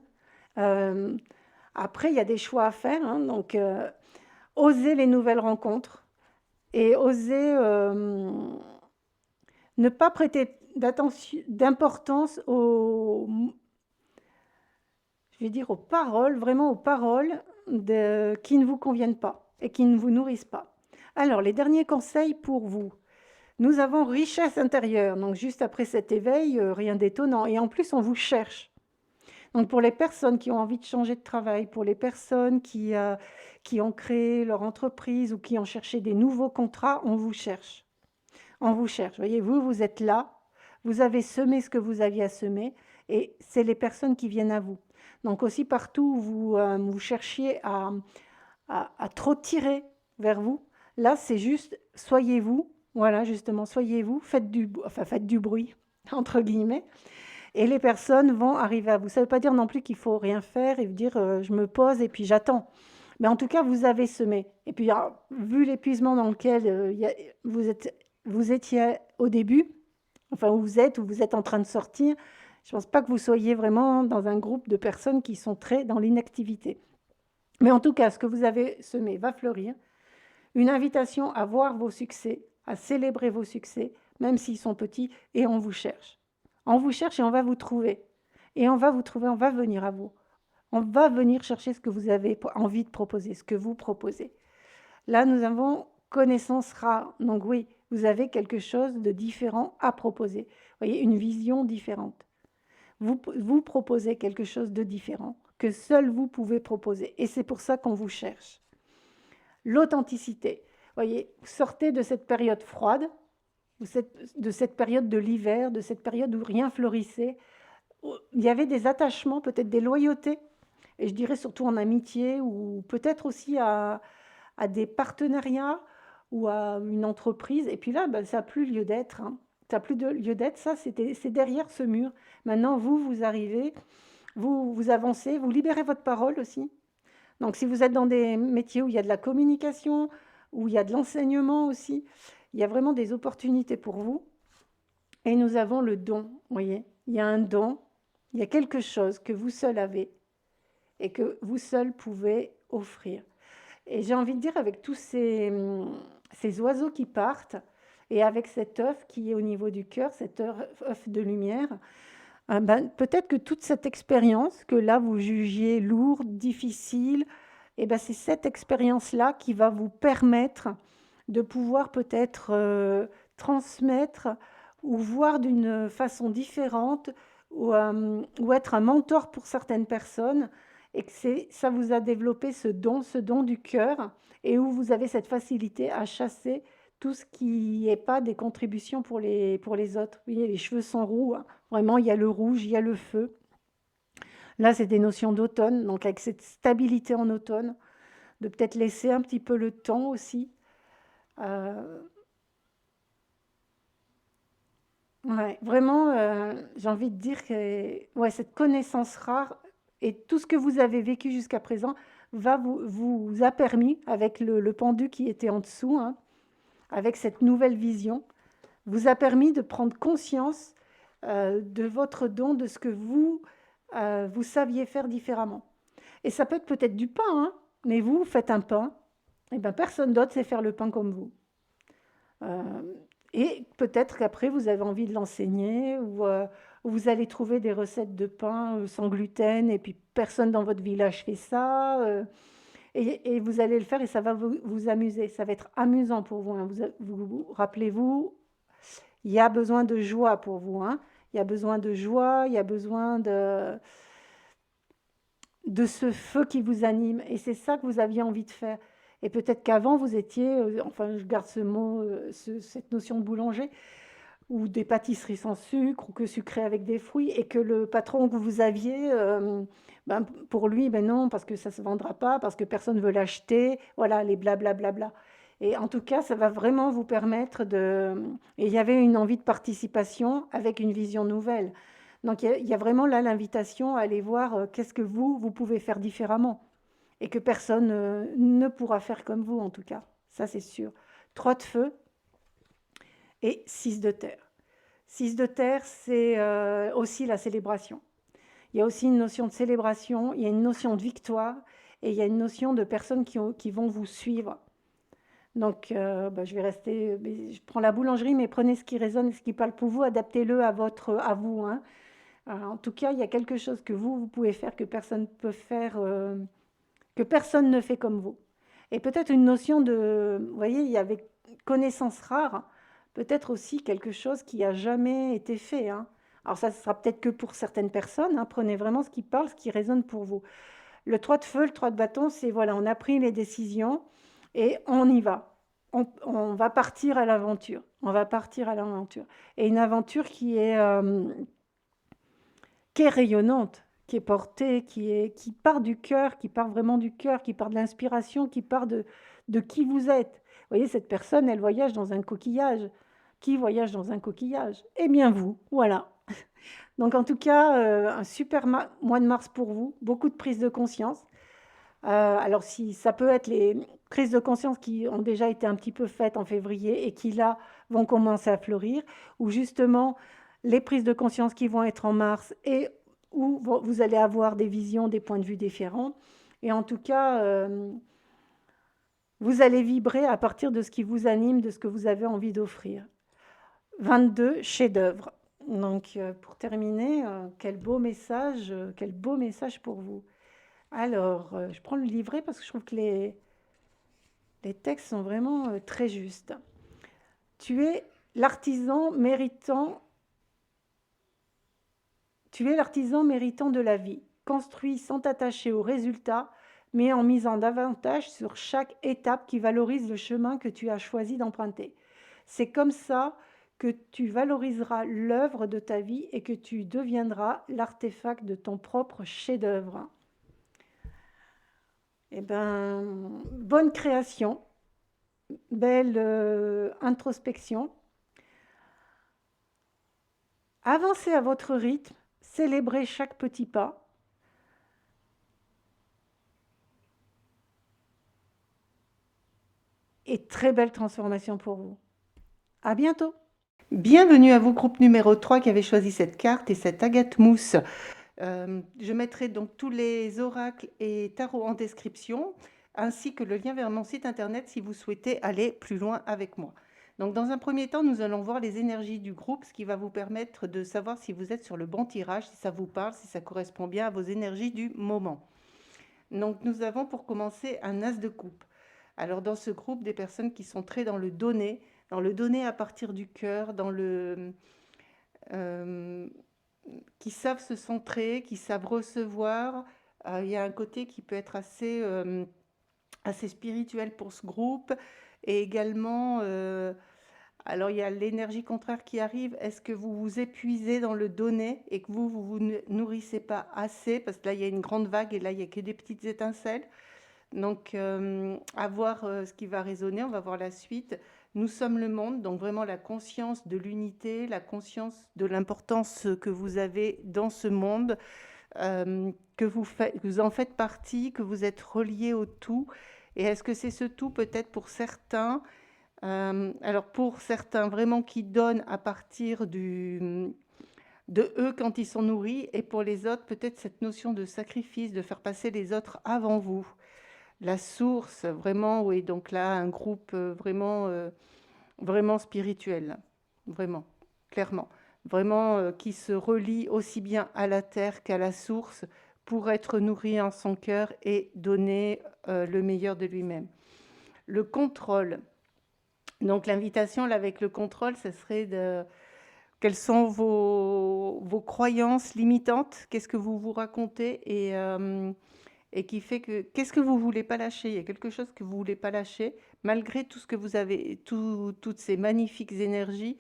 Après, il y a des choix à faire, hein, donc oser les nouvelles rencontres et oser ne pas prêter d'importance je vais dire aux paroles, vraiment aux paroles qui ne vous conviennent pas et qui ne vous nourrissent pas. Alors, les derniers conseils pour vous. Nous avons richesse intérieure, donc juste après cet éveil, rien d'étonnant. Et en plus, on vous cherche. Donc pour les personnes qui ont envie de changer de travail, pour les personnes qui ont créé leur entreprise ou qui ont cherché des nouveaux contrats, on vous cherche. On vous cherche. Voyez, vous êtes là, vous avez semé ce que vous aviez à semer et c'est les personnes qui viennent à vous. Donc aussi partout où vous cherchiez à trop tirer vers vous, là c'est juste soyez vous, voilà justement, soyez vous, faites du bruit, entre guillemets. Et les personnes vont arriver à vous. Ça ne veut pas dire non plus qu'il faut rien faire et dire je me pose et puis j'attends. Mais en tout cas, vous avez semé. Et puis, vu l'épuisement dans lequel vous étiez au début, enfin où vous êtes en train de sortir, Je pense pas que vous soyez vraiment dans un groupe de personnes qui sont très dans l'inactivité. Mais en tout cas, ce que vous avez semé va fleurir. Une invitation à voir vos succès, à célébrer vos succès, même s'ils sont petits, et on vous cherche. On vous cherche et on va vous trouver. Et on va vous trouver, on va venir à vous. On va venir chercher ce que vous avez envie de proposer, ce que vous proposez. Là, nous avons connaissance rare. Donc oui, vous avez quelque chose de différent à proposer. Vous voyez, une vision différente. Vous proposez quelque chose de différent que seul vous pouvez proposer. Et c'est pour ça qu'on vous cherche. L'authenticité. Vous voyez, vous sortez de cette période froide, de cette période de l'hiver, de cette période où rien fleurissait. Il y avait des attachements, peut-être des loyautés, et je dirais surtout en amitié, ou peut-être aussi à des partenariats ou à une entreprise. Et puis là, ben, ça n'a plus lieu d'être. Hein. Ça n'a plus de lieu d'être. Ça, c'est derrière ce mur. Maintenant, vous arrivez, vous avancez, vous libérez votre parole aussi. Donc, si vous êtes dans des métiers où il y a de la communication, où il y a de l'enseignement aussi, il y a vraiment des opportunités pour vous. Et nous avons le don, vous voyez. Il y a un don, il y a quelque chose que vous seul avez et que vous seul pouvez offrir. Et j'ai envie de dire, avec tous ces oiseaux qui partent, et avec cet œuf qui est au niveau du cœur, cet œuf de lumière, ben, peut-être que toute cette expérience que là vous jugiez lourde, difficile, et ben, c'est cette expérience-là qui va vous permettre de pouvoir peut-être transmettre ou voir d'une façon différente ou être un mentor pour certaines personnes et que ça vous a développé ce don du cœur et où vous avez cette facilité à chasser tout ce qui n'est pas des contributions pour les autres. Vous voyez, les cheveux sont roux, hein. Vraiment, il y a le rouge, il y a le feu. Là, c'est des notions d'automne, donc avec cette stabilité en automne, de peut-être laisser un petit peu le temps aussi. Euh, ouais, vraiment, j'ai envie de dire que ouais, cette connaissance rare et tout ce que vous avez vécu jusqu'à présent vous a permis, avec le pendu qui était en dessous, hein, avec cette nouvelle vision, vous a permis de prendre conscience de votre don, de ce que vous saviez faire différemment. Et ça peut être peut-être du pain, hein, mais vous faites un pain, et ben personne d'autre sait faire le pain comme vous. Euh, et peut-être qu'après, vous avez envie de l'enseigner ou vous allez trouver des recettes de pain sans gluten et puis personne dans votre village fait ça. Et vous allez le faire et ça va vous amuser. Ça va être amusant pour vous. Hein. Rappelez-vous, il y a besoin de joie pour vous. Hein. Il y a besoin de joie, il y a besoin de ce feu qui vous anime. Et c'est ça que vous aviez envie de faire. Et peut-être qu'avant, vous étiez, enfin, je garde ce mot, cette notion de boulanger, ou des pâtisseries sans sucre, ou que sucré avec des fruits, et que le patron que vous aviez, ben, pour lui, ben non, parce que ça ne se vendra pas, parce que personne ne veut l'acheter, voilà, les blablabla. Et en tout cas, ça va vraiment vous permettre de... Et il y avait une envie de participation avec une vision nouvelle. Donc il y a vraiment là l'invitation à aller voir qu'est-ce que vous pouvez faire différemment et que personne ne pourra faire comme vous en tout cas, ça c'est sûr. 3 de feu et 6 de terre. 6 de terre, c'est aussi la célébration. Il y a aussi une notion de célébration, il y a une notion de victoire et il y a une notion de personnes qui vont vous suivre. Donc, bah, je vais rester, je prends la boulangerie, mais prenez ce qui résonne et ce qui parle pour vous, adaptez-le à vous. Hein. En tout cas, il y a quelque chose que vous pouvez faire que personne ne peut faire, que personne ne fait comme vous. Et peut-être une notion de, vous voyez, il y avait connaissance rare, peut-être aussi quelque chose qui a jamais été fait. Hein. Alors ça sera peut-être que pour certaines personnes, hein, prenez vraiment ce qui parle, ce qui résonne pour vous. Le 3 de feu, le 3 de bâton, c'est voilà, on a pris les décisions et on y va. On va partir à l'aventure. On va partir à l'aventure. Et une aventure qui est rayonnante, qui est portée, qui part du cœur, qui part vraiment du cœur, qui part de l'inspiration, qui part de qui vous êtes. Vous voyez, cette personne, elle voyage dans un coquillage. Qui voyage dans un coquillage? Eh bien vous, voilà. Donc en tout cas, un super mois de mars pour vous, beaucoup de prise de conscience. Alors si ça peut être les prises de conscience qui ont déjà été un petit peu faites en février et qui là vont commencer à fleurir, ou justement les prises de conscience qui vont être en mars et où vous allez avoir des visions, des points de vue différents. Et en tout cas, vous allez vibrer à partir de ce qui vous anime, de ce que vous avez envie d'offrir. 22 chefs-d'œuvre. Donc, pour terminer, quel beau message pour vous. Alors, je prends le livret parce que je trouve que les textes sont vraiment très justes. Tu es l'artisan méritant de la vie. Construis sans t'attacher aux résultats, mais en misant davantage sur chaque étape qui valorise le chemin que tu as choisi d'emprunter. C'est comme ça que tu valoriseras l'œuvre de ta vie et que tu deviendras l'artefact de ton propre chef-d'œuvre. Eh bien, bonne création, belle introspection. Avancez à votre rythme, célébrez chaque petit pas. Et très belle transformation pour vous. À bientôt. Bienvenue à vous, groupe numéro 3 qui avait choisi cette carte et cette agate mousse. Je mettrai donc tous les oracles et tarots en description, ainsi que le lien vers mon site internet si vous souhaitez aller plus loin avec moi. Donc dans un premier temps, nous allons voir les énergies du groupe, ce qui va vous permettre de savoir si vous êtes sur le bon tirage, si ça vous parle, si ça correspond bien à vos énergies du moment. Donc nous avons pour commencer un as de coupe. Alors dans ce groupe, des personnes qui sont très dans le donner à partir du cœur, qui savent se centrer, qui savent recevoir. Il y a un côté qui peut être assez spirituel pour ce groupe. Et également, alors il y a l'énergie contraire qui arrive. Est-ce que vous vous épuisez dans le donner et que vous ne nourrissez pas assez? Parce que là, il y a une grande vague et là, il n'y a que des petites étincelles. Donc, à voir ce qui va résonner, on va voir la suite. Nous sommes le monde, donc vraiment la conscience de l'unité, la conscience de l'importance que vous avez dans ce monde, que vous en faites partie, que vous êtes reliés au tout. Et est-ce que c'est ce tout peut-être pour certains, alors pour certains vraiment qui donnent à partir de eux quand ils sont nourris, et pour les autres peut-être cette notion de sacrifice, de faire passer les autres avant vous. La source, vraiment, oui, donc là, un groupe vraiment spirituel, vraiment, clairement. Vraiment qui se relie aussi bien à la terre qu'à la source pour être nourri en son cœur et donner le meilleur de lui-même. Le contrôle. Donc l'invitation là avec le contrôle, ce serait de... Quelles sont vos croyances limitantes? Qu'est-ce que vous vous racontez? Et qui fait que qu'est-ce que vous voulez pas lâcher? Il y a quelque chose que vous voulez pas lâcher, malgré tout ce que vous avez, toutes ces magnifiques énergies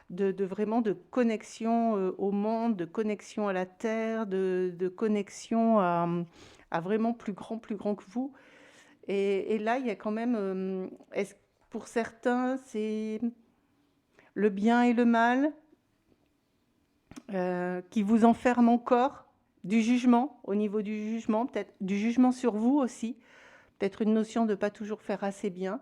de vraiment de connexion au monde, de connexion à la terre, de connexion à vraiment plus grand que vous. Et là, il y a quand même, pour certains, c'est le bien et le mal qui vous enferment encore, du jugement, au niveau du jugement, peut-être du jugement sur vous aussi, peut-être une notion de ne pas toujours faire assez bien.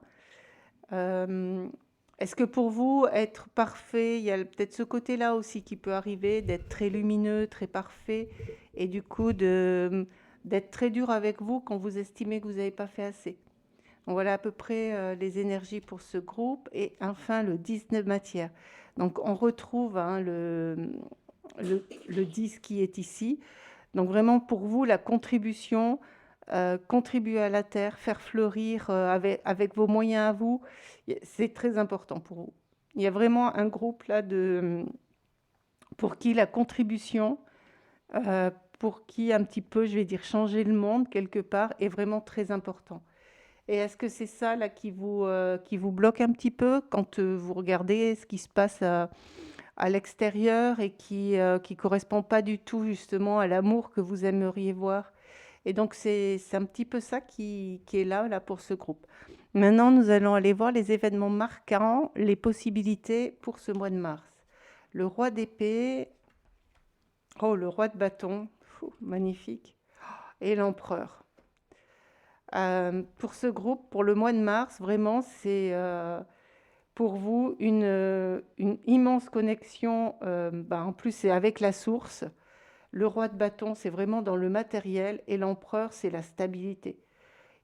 Est-ce que pour vous, être parfait, il y a peut-être ce côté-là aussi qui peut arriver, d'être très lumineux, très parfait, et du coup d'être très dur avec vous quand vous estimez que vous n'avez pas fait assez. Donc voilà à peu près les énergies pour ce groupe. Et enfin, le 19 matière. Donc on retrouve le 10 qui est ici. Donc vraiment pour vous, la contribution, contribuer à la terre, faire fleurir avec vos moyens à vous, c'est très important pour vous. Il y a vraiment un groupe là pour qui la contribution, pour qui un petit peu, je vais dire, changer le monde quelque part, est vraiment très important. Et est-ce que c'est ça là qui vous bloque un petit peu quand vous regardez ce qui se passe à l'extérieur et qui correspond pas du tout justement à l'amour que vous aimeriez voir? Et donc c'est un petit peu ça qui est là pour ce groupe. Maintenant, nous allons aller voir les événements marquants, les possibilités pour ce mois de mars. Le roi d'épée, oh le roi de bâton, magnifique, et l'empereur. Pour ce groupe, pour le mois de mars, vraiment, c'est pour vous une immense connexion, en plus c'est avec la source. Le roi de bâton, c'est vraiment dans le matériel et l'empereur, c'est la stabilité.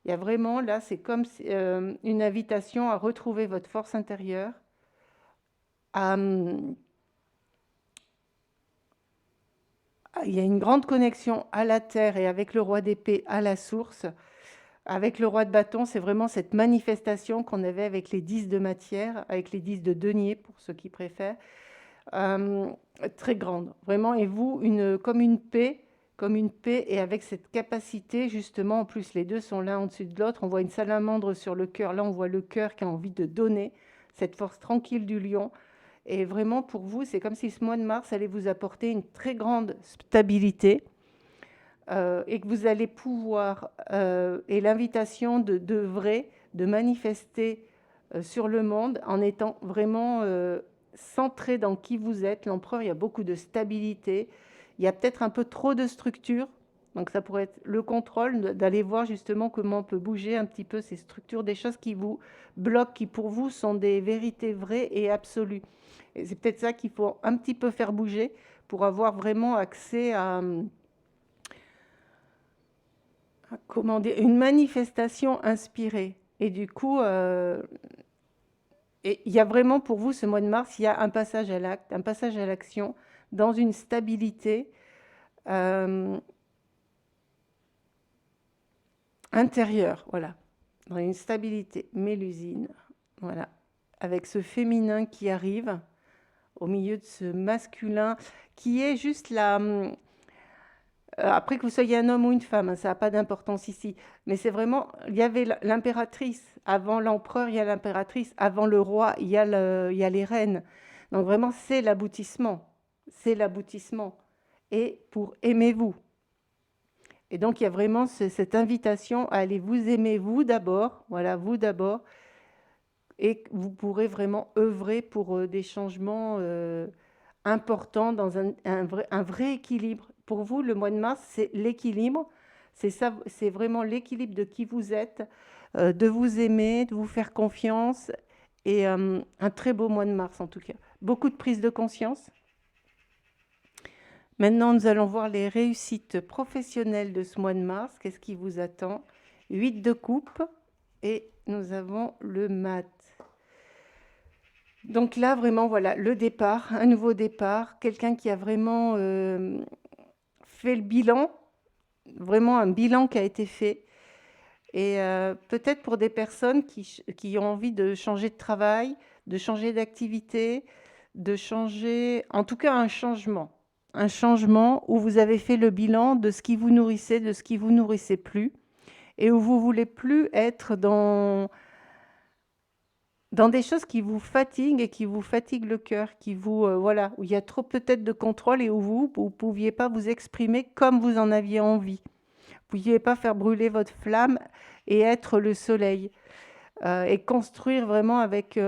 Il y a vraiment là, c'est comme une invitation à retrouver votre force intérieure, il y a une grande connexion à la terre et avec le roi d'épée à la source. Avec le roi de bâton, c'est vraiment cette manifestation qu'on avait avec les 10 de matière, avec les 10 de denier, pour ceux qui préfèrent, très grande, vraiment. Et vous, comme une paix, et avec cette capacité, justement, en plus, les deux sont l'un au-dessus de l'autre. On voit une salamandre sur le cœur. Là, on voit le cœur qui a envie de donner, cette force tranquille du lion. Et vraiment, pour vous, c'est comme si ce mois de mars allait vous apporter une très grande stabilité. Et que vous allez pouvoir, et l'invitation d'œuvrer, de manifester sur le monde en étant vraiment centré dans qui vous êtes. L'empereur, il y a beaucoup de stabilité, il y a peut-être un peu trop de structure, donc ça pourrait être le contrôle, d'aller voir justement comment on peut bouger un petit peu ces structures, des choses qui vous bloquent, qui pour vous sont des vérités vraies et absolues. Et c'est peut-être ça qu'il faut un petit peu faire bouger pour avoir vraiment accès à comment dire, une manifestation inspirée. Et du coup, il y a vraiment pour vous, ce mois de mars, il y a un passage à l'acte, un passage à l'action, dans une stabilité intérieure, voilà, dans une stabilité mélusine, voilà, avec ce féminin qui arrive au milieu de ce masculin qui est juste la... Après que vous soyez un homme ou une femme, hein, ça n'a pas d'importance ici. Mais c'est vraiment, il y avait l'impératrice. Avant l'empereur, il y a l'impératrice. Avant le roi, il y a les reines. Donc vraiment, c'est l'aboutissement. C'est l'aboutissement. Et pour aimez-vous. Et donc, il y a vraiment cette invitation à aller vous aimer, vous d'abord. Voilà, vous d'abord. Et vous pourrez vraiment œuvrer pour des changements importants dans un vrai équilibre. Pour vous, le mois de mars, c'est l'équilibre. C'est ça, c'est vraiment l'équilibre de qui vous êtes, de vous aimer, de vous faire confiance. Et un très beau mois de mars, en tout cas. Beaucoup de prise de conscience. Maintenant, nous allons voir les réussites professionnelles de ce mois de mars. Qu'est-ce qui vous attend? 8 de coupe et nous avons le mat. Donc là, vraiment, voilà, le départ, un nouveau départ, quelqu'un qui a vraiment fait le bilan, vraiment un bilan qui a été fait. Et peut-être pour des personnes qui ont envie de changer de travail, de changer d'activité, de changer, en tout cas un changement où vous avez fait le bilan de ce qui vous nourrissait, de ce qui vous nourrissait plus, et où vous voulez plus être dans des choses qui vous fatiguent et qui vous fatiguent le cœur, qui vous, voilà, où il y a trop peut-être de contrôle et où vous ne pouviez pas vous exprimer comme vous en aviez envie. Vous ne pouviez pas faire brûler votre flamme et être le soleil. Et construire vraiment avec...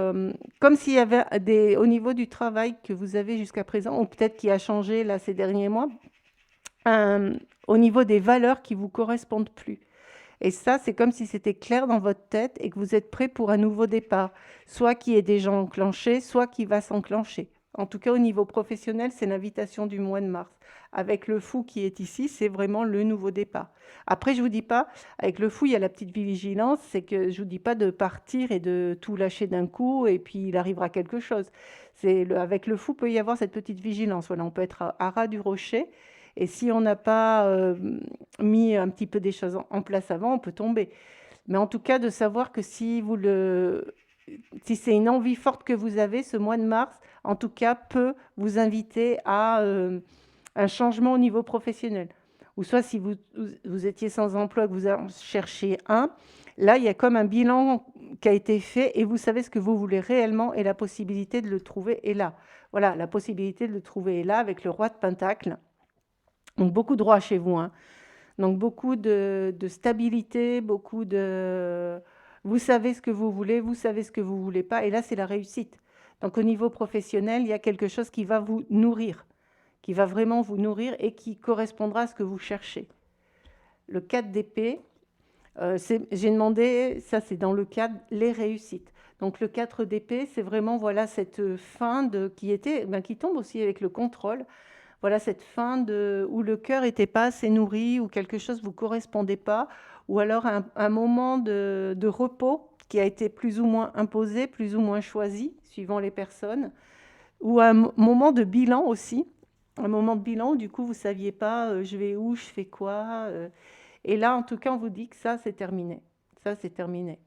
comme s'il y avait au niveau du travail que vous avez jusqu'à présent, ou peut-être qui a changé là ces derniers mois, au niveau des valeurs qui ne vous correspondent plus. Et ça, c'est comme si c'était clair dans votre tête et que vous êtes prêt pour un nouveau départ, soit qui est déjà enclenché, soit qui va s'enclencher. En tout cas, au niveau professionnel, c'est l'invitation du mois de mars. Avec le fou qui est ici, c'est vraiment le nouveau départ. Après, je ne vous dis pas, avec le fou, il y a la petite vigilance, c'est que je ne vous dis pas de partir et de tout lâcher d'un coup et puis il arrivera quelque chose. Avec le fou, peut y avoir cette petite vigilance. Voilà, on peut être à ras du rocher. Et si on n'a pas mis un petit peu des choses en place avant, on peut tomber. Mais en tout cas, de savoir que si c'est une envie forte que vous avez, ce mois de mars, en tout cas, peut vous inviter à un changement au niveau professionnel. Ou soit si vous étiez sans emploi, que vous en cherchez un, là, il y a comme un bilan qui a été fait et vous savez ce que vous voulez réellement et la possibilité de le trouver est là. Voilà, la possibilité de le trouver est là avec le roi de Pentacle. Donc beaucoup de rois chez vous, hein. Donc beaucoup de stabilité, beaucoup de... Vous savez ce que vous voulez, vous savez ce que vous ne voulez pas, et là c'est la réussite. Donc au niveau professionnel, il y a quelque chose qui va vous nourrir, qui va vraiment vous nourrir et qui correspondra à ce que vous cherchez. Le 4 d'épée, j'ai demandé, ça c'est dans le cadre, les réussites. Donc le 4 d'épée, c'est vraiment voilà cette fin qui tombe aussi avec le contrôle. Voilà cette fin où le cœur n'était pas assez nourri, où quelque chose ne vous correspondait pas, ou alors un moment de repos qui a été plus ou moins imposé, plus ou moins choisi, suivant les personnes, ou un moment de bilan aussi. Un moment de bilan où du coup vous ne saviez pas je vais où, je fais quoi. Et là, en tout cas, on vous dit que ça, c'est terminé. Ça, c'est terminé.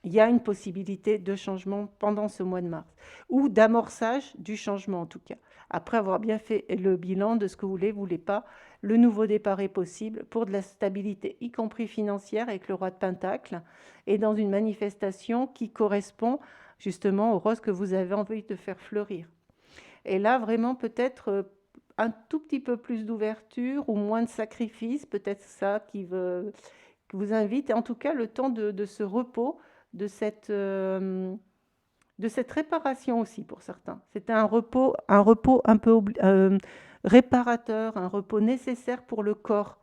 Il y a une possibilité de changement pendant ce mois de mars, ou d'amorçage du changement en tout cas. Après avoir bien fait le bilan de ce que vous voulez pas, le nouveau départ est possible pour de la stabilité, y compris financière, avec le roi de Pentacle, et dans une manifestation qui correspond justement au rose que vous avez envie de faire fleurir. Et là, vraiment, peut-être un tout petit peu plus d'ouverture ou moins de sacrifice, peut-être ça qui vous invite, et en tout cas le temps de ce repos, de cette réparation aussi pour certains. C'était un repos un peu réparateur, un repos nécessaire pour le corps.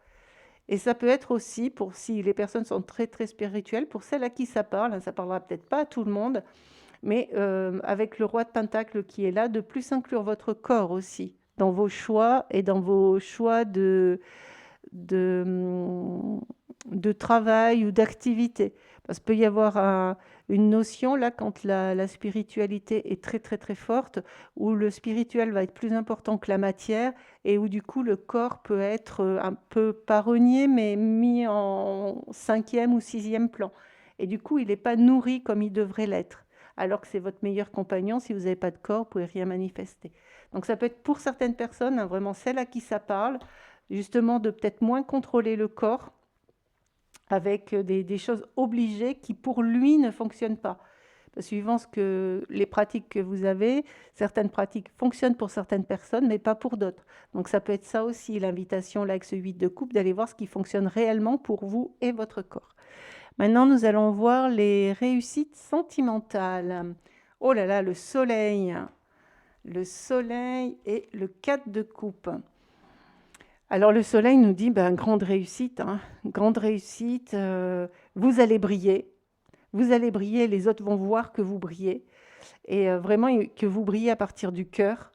Et ça peut être aussi, pour si les personnes sont très très spirituelles, pour celles à qui ça parle, hein, ça parlera peut-être pas à tout le monde, mais avec le roi de Pentacle qui est là, de plus inclure votre corps aussi dans vos choix et dans vos choix de, de travail ou d'activité. Parce qu'il peut y avoir une notion là, quand la spiritualité est très très très forte, où le spirituel va être plus important que la matière, et où du coup le corps peut être un peu pas renié, mais mis en 5e ou 6e plan. Et du coup, il n'est pas nourri comme il devrait l'être. Alors que c'est votre meilleur compagnon, si vous n'avez pas de corps, vous ne pouvez rien manifester. Donc ça peut être pour certaines personnes, hein, vraiment celles à qui ça parle, justement de peut-être moins contrôler le corps avec des choses obligées qui pour lui ne fonctionnent pas. Suivant les pratiques que vous avez, certaines pratiques fonctionnent pour certaines personnes, mais pas pour d'autres. Donc ça peut être ça aussi, l'invitation là avec ce 8 de coupe, d'aller voir ce qui fonctionne réellement pour vous et votre corps. Maintenant, nous allons voir les réussites sentimentales. Oh là là, le soleil. Le soleil et le 4 de coupe. Alors le soleil nous dit, grande réussite, hein, grande réussite, vous allez briller, les autres vont voir que vous brillez, et vraiment que vous brillez à partir du cœur.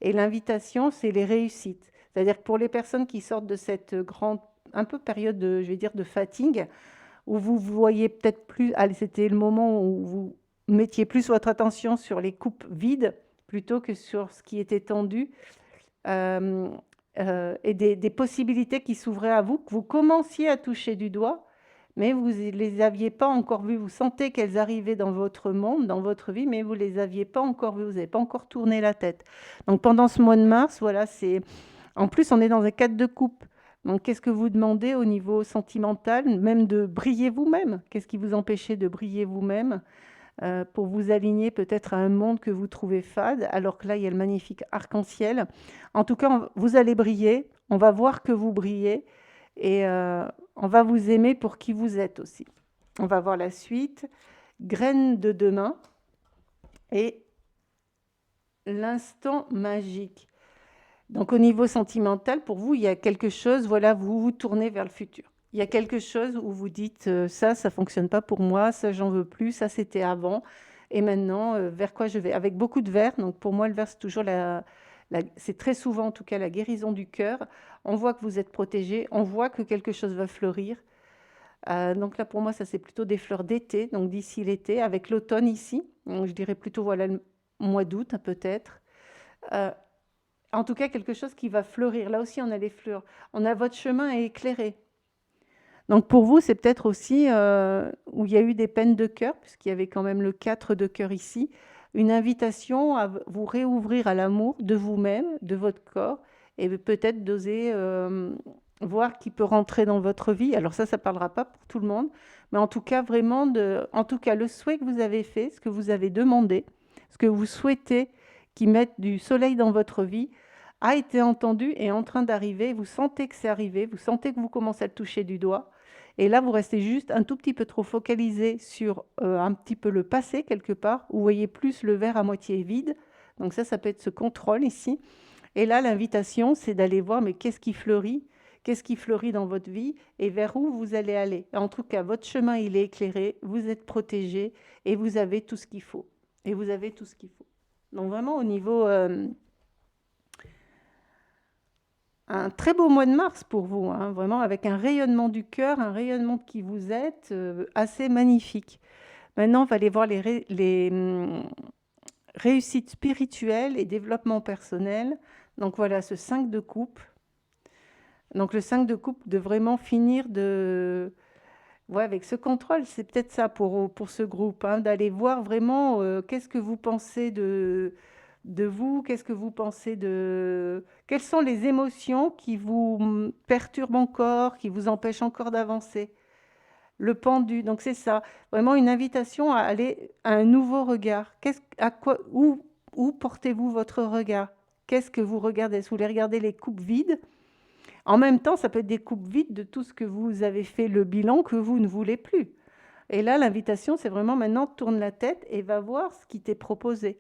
Et l'invitation, c'est les réussites. C'est-à-dire que pour les personnes qui sortent de cette grande, un peu période de, je vais dire, de fatigue, où vous voyez peut-être plus, c'était le moment où vous mettiez plus votre attention sur les coupes vides plutôt que sur ce qui était tendu, et des possibilités qui s'ouvraient à vous, que vous commenciez à toucher du doigt, mais vous ne les aviez pas encore vues. Vous sentez qu'elles arrivaient dans votre monde, dans votre vie, mais vous ne les aviez pas encore vues, vous n'avez pas encore tourné la tête. Donc pendant ce mois de mars, voilà, en plus on est dans un 4 de coupe. Donc qu'est-ce que vous demandez au niveau sentimental, même de briller vous-même? Qu'est-ce qui vous empêchait de briller vous-même pour vous aligner peut-être à un monde que vous trouvez fade, alors que là, il y a le magnifique arc-en-ciel. En tout cas, vous allez briller, on va voir que vous brillez, et on va vous aimer pour qui vous êtes aussi. On va voir la suite. Graine de demain et l'instant magique. Donc au niveau sentimental, pour vous, il y a quelque chose, voilà, vous vous tournez vers le futur. Il y a quelque chose où vous dites ça ne fonctionne pas pour moi, ça j'en veux plus, ça c'était avant, et maintenant vers quoi je vais? Avec beaucoup de vert, donc pour moi le vert c'est toujours c'est très souvent en tout cas la guérison du cœur. On voit que vous êtes protégé, on voit que quelque chose va fleurir. Donc là pour moi ça c'est plutôt des fleurs d'été, donc d'ici l'été, avec l'automne ici, donc je dirais plutôt voilà le mois d'août peut-être. En tout cas quelque chose qui va fleurir. Là aussi on a les fleurs, on a votre chemin à éclairer. Donc pour vous, c'est peut-être aussi où il y a eu des peines de cœur, puisqu'il y avait quand même le 4 de cœur ici, une invitation à vous réouvrir à l'amour de vous-même, de votre corps, et peut-être d'oser voir qui peut rentrer dans votre vie. Alors ça ne parlera pas pour tout le monde, mais en tout cas, vraiment, en tout cas, le souhait que vous avez fait, ce que vous avez demandé, ce que vous souhaitez qui mette du soleil dans votre vie, a été entendu et est en train d'arriver. Vous sentez que c'est arrivé, vous sentez que vous commencez à le toucher du doigt. Et là, vous restez juste un tout petit peu trop focalisé sur un petit peu le passé quelque part. Vous voyez plus le verre à moitié vide. Donc ça peut être ce contrôle ici. Et là, l'invitation, c'est d'aller voir, mais qu'est-ce qui fleurit? qu'est-ce qui fleurit dans votre vie et vers où vous allez aller. En tout cas, votre chemin, il est éclairé, vous êtes protégé et vous avez tout ce qu'il faut. Et vous avez tout ce qu'il faut. Donc vraiment au niveau... un très beau mois de mars pour vous, hein, vraiment avec un rayonnement du cœur, un rayonnement de qui vous êtes, assez magnifique. Maintenant, on va aller voir réussites spirituelles et développement personnel. Donc voilà, ce 5 de coupe. Donc le 5 de coupe de vraiment finir de... Ouais, avec ce contrôle, c'est peut-être ça pour ce groupe, hein, d'aller voir vraiment qu'est-ce que vous pensez de vous, qu'est-ce que vous pensez de... Quelles sont les émotions qui vous perturbent encore, qui vous empêchent encore d'avancer. Le pendu, donc c'est ça, vraiment une invitation à aller à un nouveau regard. Où portez-vous votre regard? Qu'est-ce que vous regardez? Est-ce que vous voulez regarder les coupes vides? En même temps, ça peut être des coupes vides de tout ce que vous avez fait, le bilan que vous ne voulez plus. Et là, l'invitation, c'est vraiment maintenant, tourne la tête et va voir ce qui t'est proposé.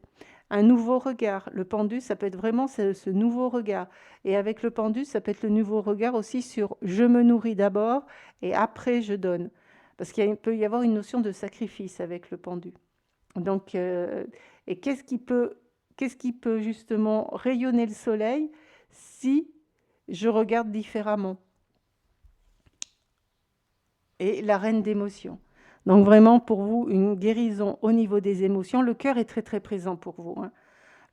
Un nouveau regard. Le pendu, ça peut être vraiment ce nouveau regard. Et avec le pendu, ça peut être le nouveau regard aussi sur je me nourris d'abord et après je donne. Parce qu'il peut y avoir une notion de sacrifice avec le pendu. Donc, et qu'est-ce qui peut justement rayonner le soleil si je regarde différemment? Et la reine d'émotions. Donc vraiment pour vous, une guérison au niveau des émotions. Le cœur est très très présent pour vous, hein.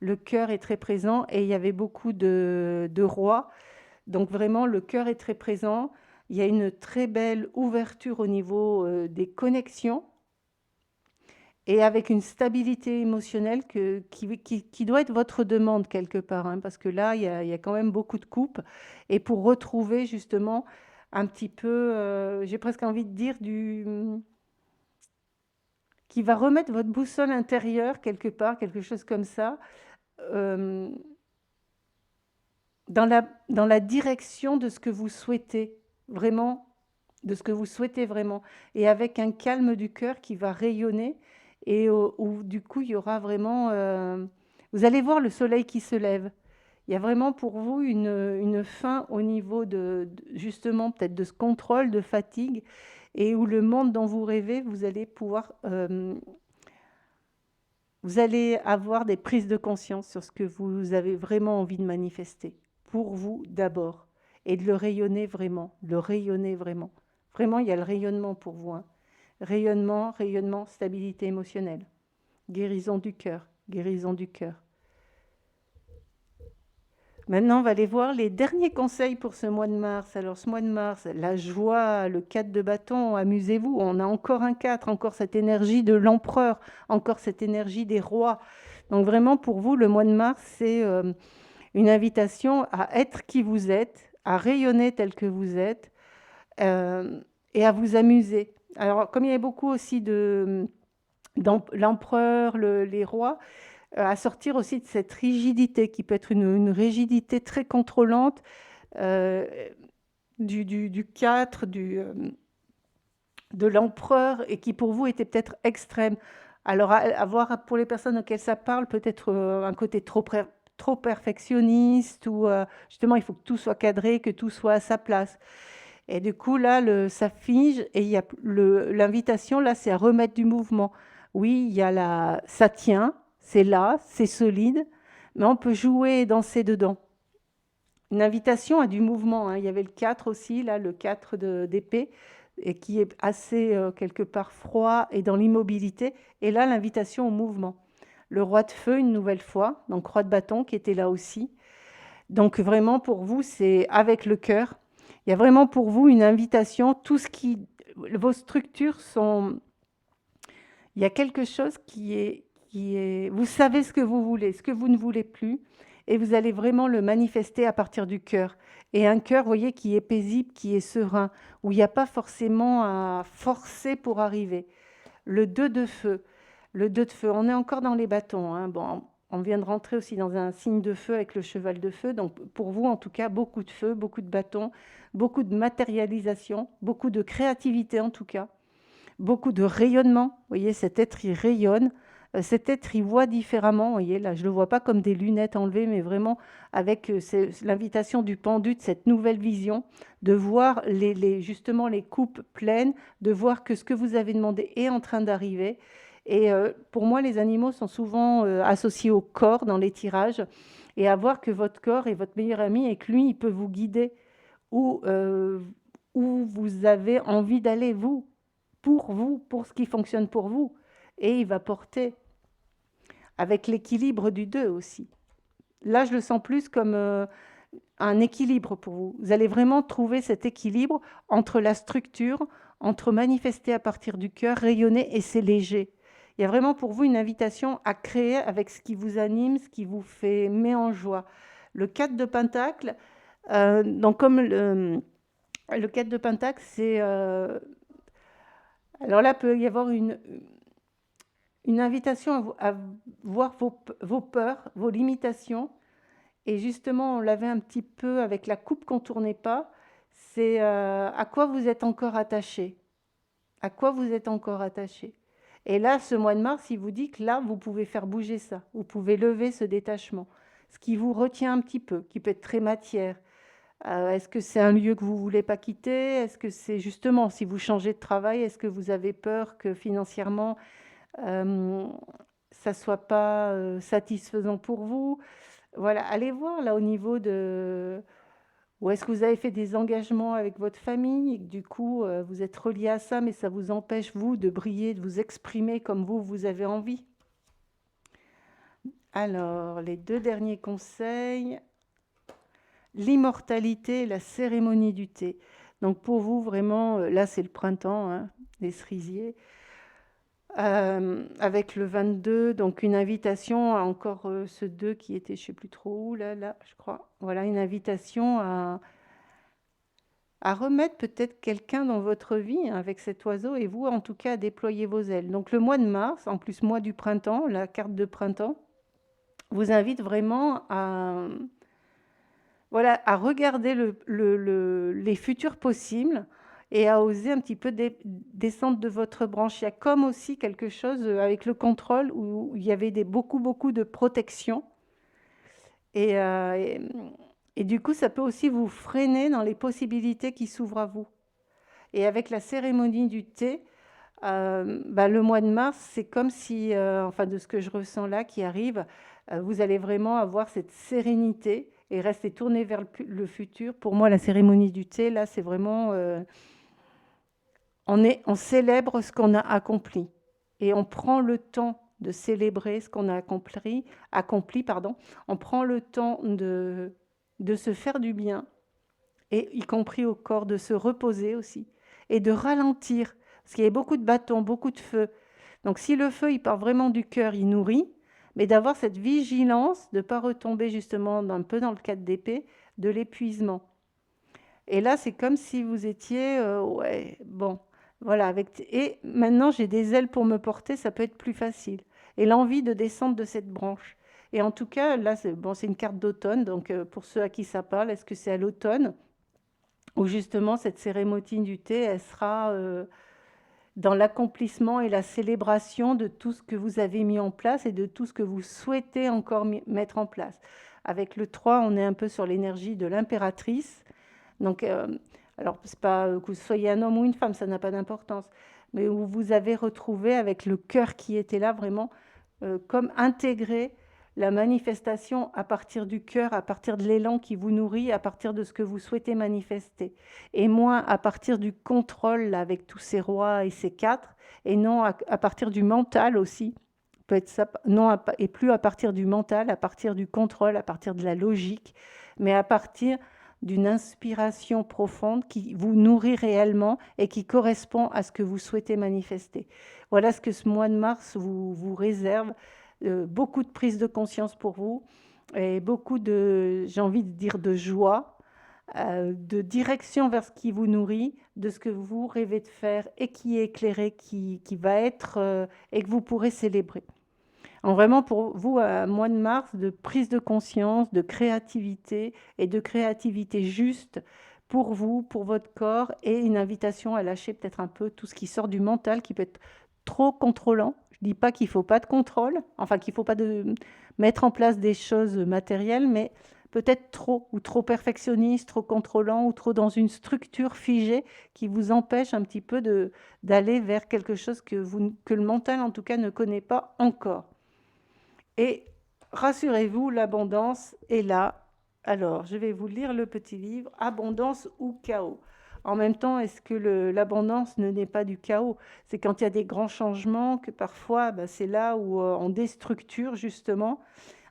Le cœur est très présent et il y avait beaucoup de rois. Donc vraiment, le cœur est très présent. Il y a une très belle ouverture au niveau des connexions et avec une stabilité émotionnelle qui doit être votre demande quelque part, hein, parce que là, il y a quand même beaucoup de coupes. Et pour retrouver justement un petit peu, j'ai presque envie de dire, qui va remettre votre boussole intérieure quelque part, quelque chose comme ça, euh, dans la direction de ce que vous souhaitez vraiment, de ce que vous souhaitez vraiment, et avec un calme du cœur qui va rayonner, et où du coup il y aura vraiment, vous allez voir le soleil qui se lève. Il y a vraiment pour vous une fin au niveau justement peut-être de ce contrôle, de fatigue, et où le monde dont vous rêvez, vous allez pouvoir, vous allez avoir des prises de conscience sur ce que vous avez vraiment envie de manifester, pour vous d'abord, et de le rayonner vraiment, le rayonner vraiment. Vraiment, il y a le rayonnement pour vous, hein. Rayonnement, rayonnement, stabilité émotionnelle, guérison du cœur, guérison du cœur. Maintenant, on va aller voir les derniers conseils pour ce mois de mars. Alors, ce mois de mars, la joie, le 4 de bâton, amusez-vous. On a encore un 4, encore cette énergie de l'empereur, encore cette énergie des rois. Donc, vraiment, pour vous, le mois de mars, c'est une invitation à être qui vous êtes, à rayonner tel que vous êtes et à vous amuser. Alors, comme il y a beaucoup aussi l'empereur, les rois, à sortir aussi de cette rigidité qui peut être une rigidité très contrôlante du 4, de l'empereur et qui pour vous était peut-être extrême. Alors à voir pour les personnes auxquelles ça parle, peut-être un côté trop perfectionniste ou justement il faut que tout soit cadré, que tout soit à sa place. Et du coup là, ça fige et il y a l'invitation là, c'est à remettre du mouvement. Oui, il y a ça tient. C'est là, c'est solide, mais on peut jouer et danser dedans. Une invitation à du mouvement, hein. Il y avait le 4 aussi, là, le 4 d'épée, et qui est assez quelque part froid et dans l'immobilité. Et là, l'invitation au mouvement. Le roi de feu, une nouvelle fois, donc roi de bâton qui était là aussi. Donc vraiment pour vous, c'est avec le cœur. Il y a vraiment pour vous une invitation, vos structures sont... Il y a quelque chose vous savez ce que vous voulez, ce que vous ne voulez plus, et vous allez vraiment le manifester à partir du cœur. Et un cœur, vous voyez, qui est paisible, qui est serein, où il n'y a pas forcément à forcer pour arriver. Le 2 de feu. Le 2 de feu, on est encore dans les bâtons, hein. Bon, on vient de rentrer aussi dans un signe de feu avec le cheval de feu. Donc pour vous, en tout cas, beaucoup de feu, beaucoup de bâtons, beaucoup de matérialisation, beaucoup de créativité en tout cas. Beaucoup de rayonnement. Vous voyez, cet être, il rayonne. cet être, il voit différemment, vous voyez, là, je ne le vois pas comme des lunettes enlevées, mais vraiment avec l'invitation du pendu, de cette nouvelle vision, de voir justement les coupes pleines, de voir que ce que vous avez demandé est en train d'arriver. Et pour moi, les animaux sont souvent associés au corps dans les tirages, et à voir que votre corps est votre meilleur ami et que lui, il peut vous guider où, où vous avez envie d'aller, vous, pour ce qui fonctionne pour vous. Et il va porter avec l'équilibre du 2 aussi. Là, je le sens plus comme un équilibre pour vous. Vous allez vraiment trouver cet équilibre entre la structure, entre manifester à partir du cœur, rayonner et c'est léger. Il y a vraiment pour vous une invitation à créer avec ce qui vous anime, ce qui vous met en joie. Le 4 de Pentacle, donc comme le 4 de Pentacle, c'est... alors là, peut y avoir une invitation à voir vos peurs, vos limitations. Et justement, on l'avait un petit peu avec la coupe qu'on ne tournait pas. C'est à quoi vous êtes encore attaché. À quoi vous êtes encore attaché. Et là, ce mois de mars, il vous dit que là, vous pouvez faire bouger ça. Vous pouvez lever ce détachement. Ce qui vous retient un petit peu, qui peut être très matière. Est-ce que c'est un lieu que vous ne voulez pas quitter? Est-ce que c'est justement, si vous changez de travail, est-ce que vous avez peur que financièrement, ça ne soit pas satisfaisant pour vous? Voilà, allez voir là au niveau de... Ou est-ce que vous avez fait des engagements avec votre famille et que du coup, vous êtes relié à ça, mais ça vous empêche, vous, de briller, de vous exprimer comme vous avez envie? Alors, les 2 derniers conseils, l'immortalité et la cérémonie du thé. Donc pour vous, vraiment, là, c'est le printemps, hein, des cerisiers. Avec le 22, donc une invitation à encore ce 2 qui était, je ne sais plus trop où, là, je crois. Voilà, une invitation à remettre peut-être quelqu'un dans votre vie, hein, avec cet oiseau, et vous, en tout cas, à déployer vos ailes. Donc le mois de mars, en plus mois du printemps, la carte de printemps, vous invite vraiment à, voilà, à regarder les futurs possibles et à oser un petit peu descendre de votre branche. Il y a comme aussi quelque chose avec le contrôle où il y avait beaucoup, beaucoup de protection. Et, et du coup, ça peut aussi vous freiner dans les possibilités qui s'ouvrent à vous. Et avec la cérémonie du thé, bah, le mois de mars, c'est comme si, enfin de ce que je ressens là qui arrive, vous allez vraiment avoir cette sérénité et rester tourné vers le futur. Pour moi, la cérémonie du thé, là, c'est vraiment, on célèbre ce qu'on a accompli et on prend le temps de célébrer ce qu'on a accompli, pardon. On prend le temps de se faire du bien, et y compris au corps, de se reposer aussi, et de ralentir, parce qu'il y a beaucoup de bâtons, beaucoup de feu. Donc si le feu, il part vraiment du cœur, il nourrit, mais d'avoir cette vigilance, de ne pas retomber justement un peu dans le cadre d'épée, de l'épuisement. Et là, c'est comme si vous étiez, ouais, bon, voilà, et maintenant j'ai des ailes pour me porter, ça peut être plus facile. Et l'envie de descendre de cette branche. Et en tout cas, là, c'est bon, c'est une carte d'automne, donc pour ceux à qui ça parle, est-ce que c'est à l'automne? Où justement cette cérémonie du thé, elle sera dans l'accomplissement et la célébration de tout ce que vous avez mis en place et de tout ce que vous souhaitez encore mettre en place. Avec le 3, on est un peu sur l'énergie de l'impératrice. Donc, alors, c'est pas que vous soyez un homme ou une femme, ça n'a pas d'importance, mais où vous avez retrouvé avec le cœur qui était là, vraiment, comme intégré la manifestation à partir du cœur, à partir de l'élan qui vous nourrit, à partir de ce que vous souhaitez manifester, et moins à partir du contrôle là, avec tous ces rois et ces 4, et non à partir du mental aussi, peut être ça, non, et plus à partir du mental, à partir du contrôle, à partir de la logique, mais à partir d'une inspiration profonde qui vous nourrit réellement et qui correspond à ce que vous souhaitez manifester. Voilà ce que ce mois de mars vous réserve. Beaucoup de prise de conscience pour vous et beaucoup de, j'ai envie de dire, de joie, de direction vers ce qui vous nourrit, de ce que vous rêvez de faire et qui est éclairé, qui va être et que vous pourrez célébrer. Donc vraiment pour vous, un mois de mars de prise de conscience, de créativité et de créativité juste pour vous, pour votre corps, et une invitation à lâcher peut-être un peu tout ce qui sort du mental, qui peut être trop contrôlant. Je dis pas qu'il faut pas de contrôle, enfin qu'il faut pas mettre en place des choses matérielles, mais peut-être trop ou trop perfectionniste, trop contrôlant ou trop dans une structure figée qui vous empêche un petit peu d'aller vers quelque chose que le mental en tout cas ne connaît pas encore. Et rassurez-vous, l'abondance est là. Alors, je vais vous lire le petit livre Abondance ou chaos. En même temps, est-ce que l'abondance ne n'est pas du chaos? C'est quand il y a des grands changements que parfois, c'est là où on déstructure justement,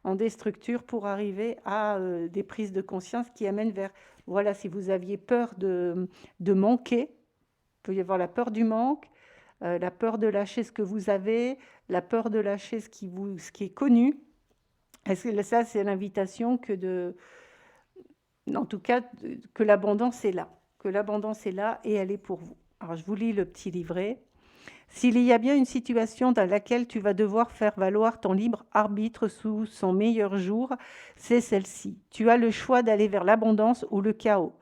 on déstructure pour arriver à des prises de conscience qui amènent vers, voilà, si vous aviez peur de manquer, il peut y avoir la peur du manque, la peur de lâcher ce que vous avez, la peur de lâcher ce qui est connu. Est-ce que ça, c'est l'invitation en tout cas, que l'abondance est là, que l'abondance est là et elle est pour vous. Alors, je vous lis le petit livret. S'il y a bien une situation dans laquelle tu vas devoir faire valoir ton libre arbitre sous son meilleur jour, c'est celle-ci. Tu as le choix d'aller vers l'abondance ou le chaos.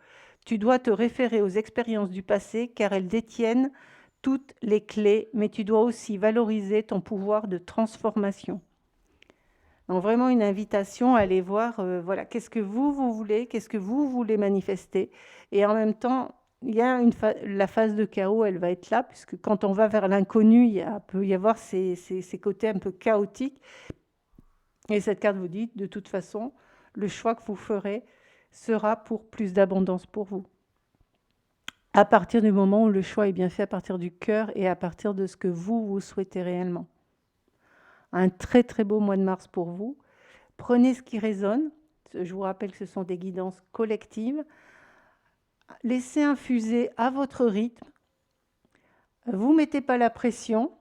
Tu dois te référer aux expériences du passé car elles détiennent toutes les clés, mais tu dois aussi valoriser ton pouvoir de transformation. Donc vraiment une invitation à aller voir, voilà, qu'est-ce que vous voulez, qu'est-ce que vous voulez manifester. Et en même temps, il y a la phase de chaos, elle va être là, puisque quand on va vers l'inconnu, peut y avoir ces côtés un peu chaotiques. Et cette carte vous dit, de toute façon, le choix que vous ferez sera pour plus d'abondance pour vous. À partir du moment où le choix est bien fait, à partir du cœur et à partir de ce que vous souhaitez réellement. Un très très beau mois de mars pour vous. Prenez ce qui résonne. Je vous rappelle que ce sont des guidances collectives. Laissez infuser à votre rythme. Vous ne mettez pas la pression.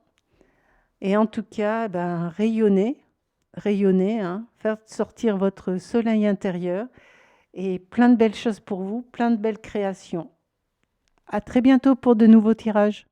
Et en tout cas, rayonnez, faire sortir votre soleil intérieur. Et plein de belles choses pour vous, plein de belles créations. À très bientôt pour de nouveaux tirages.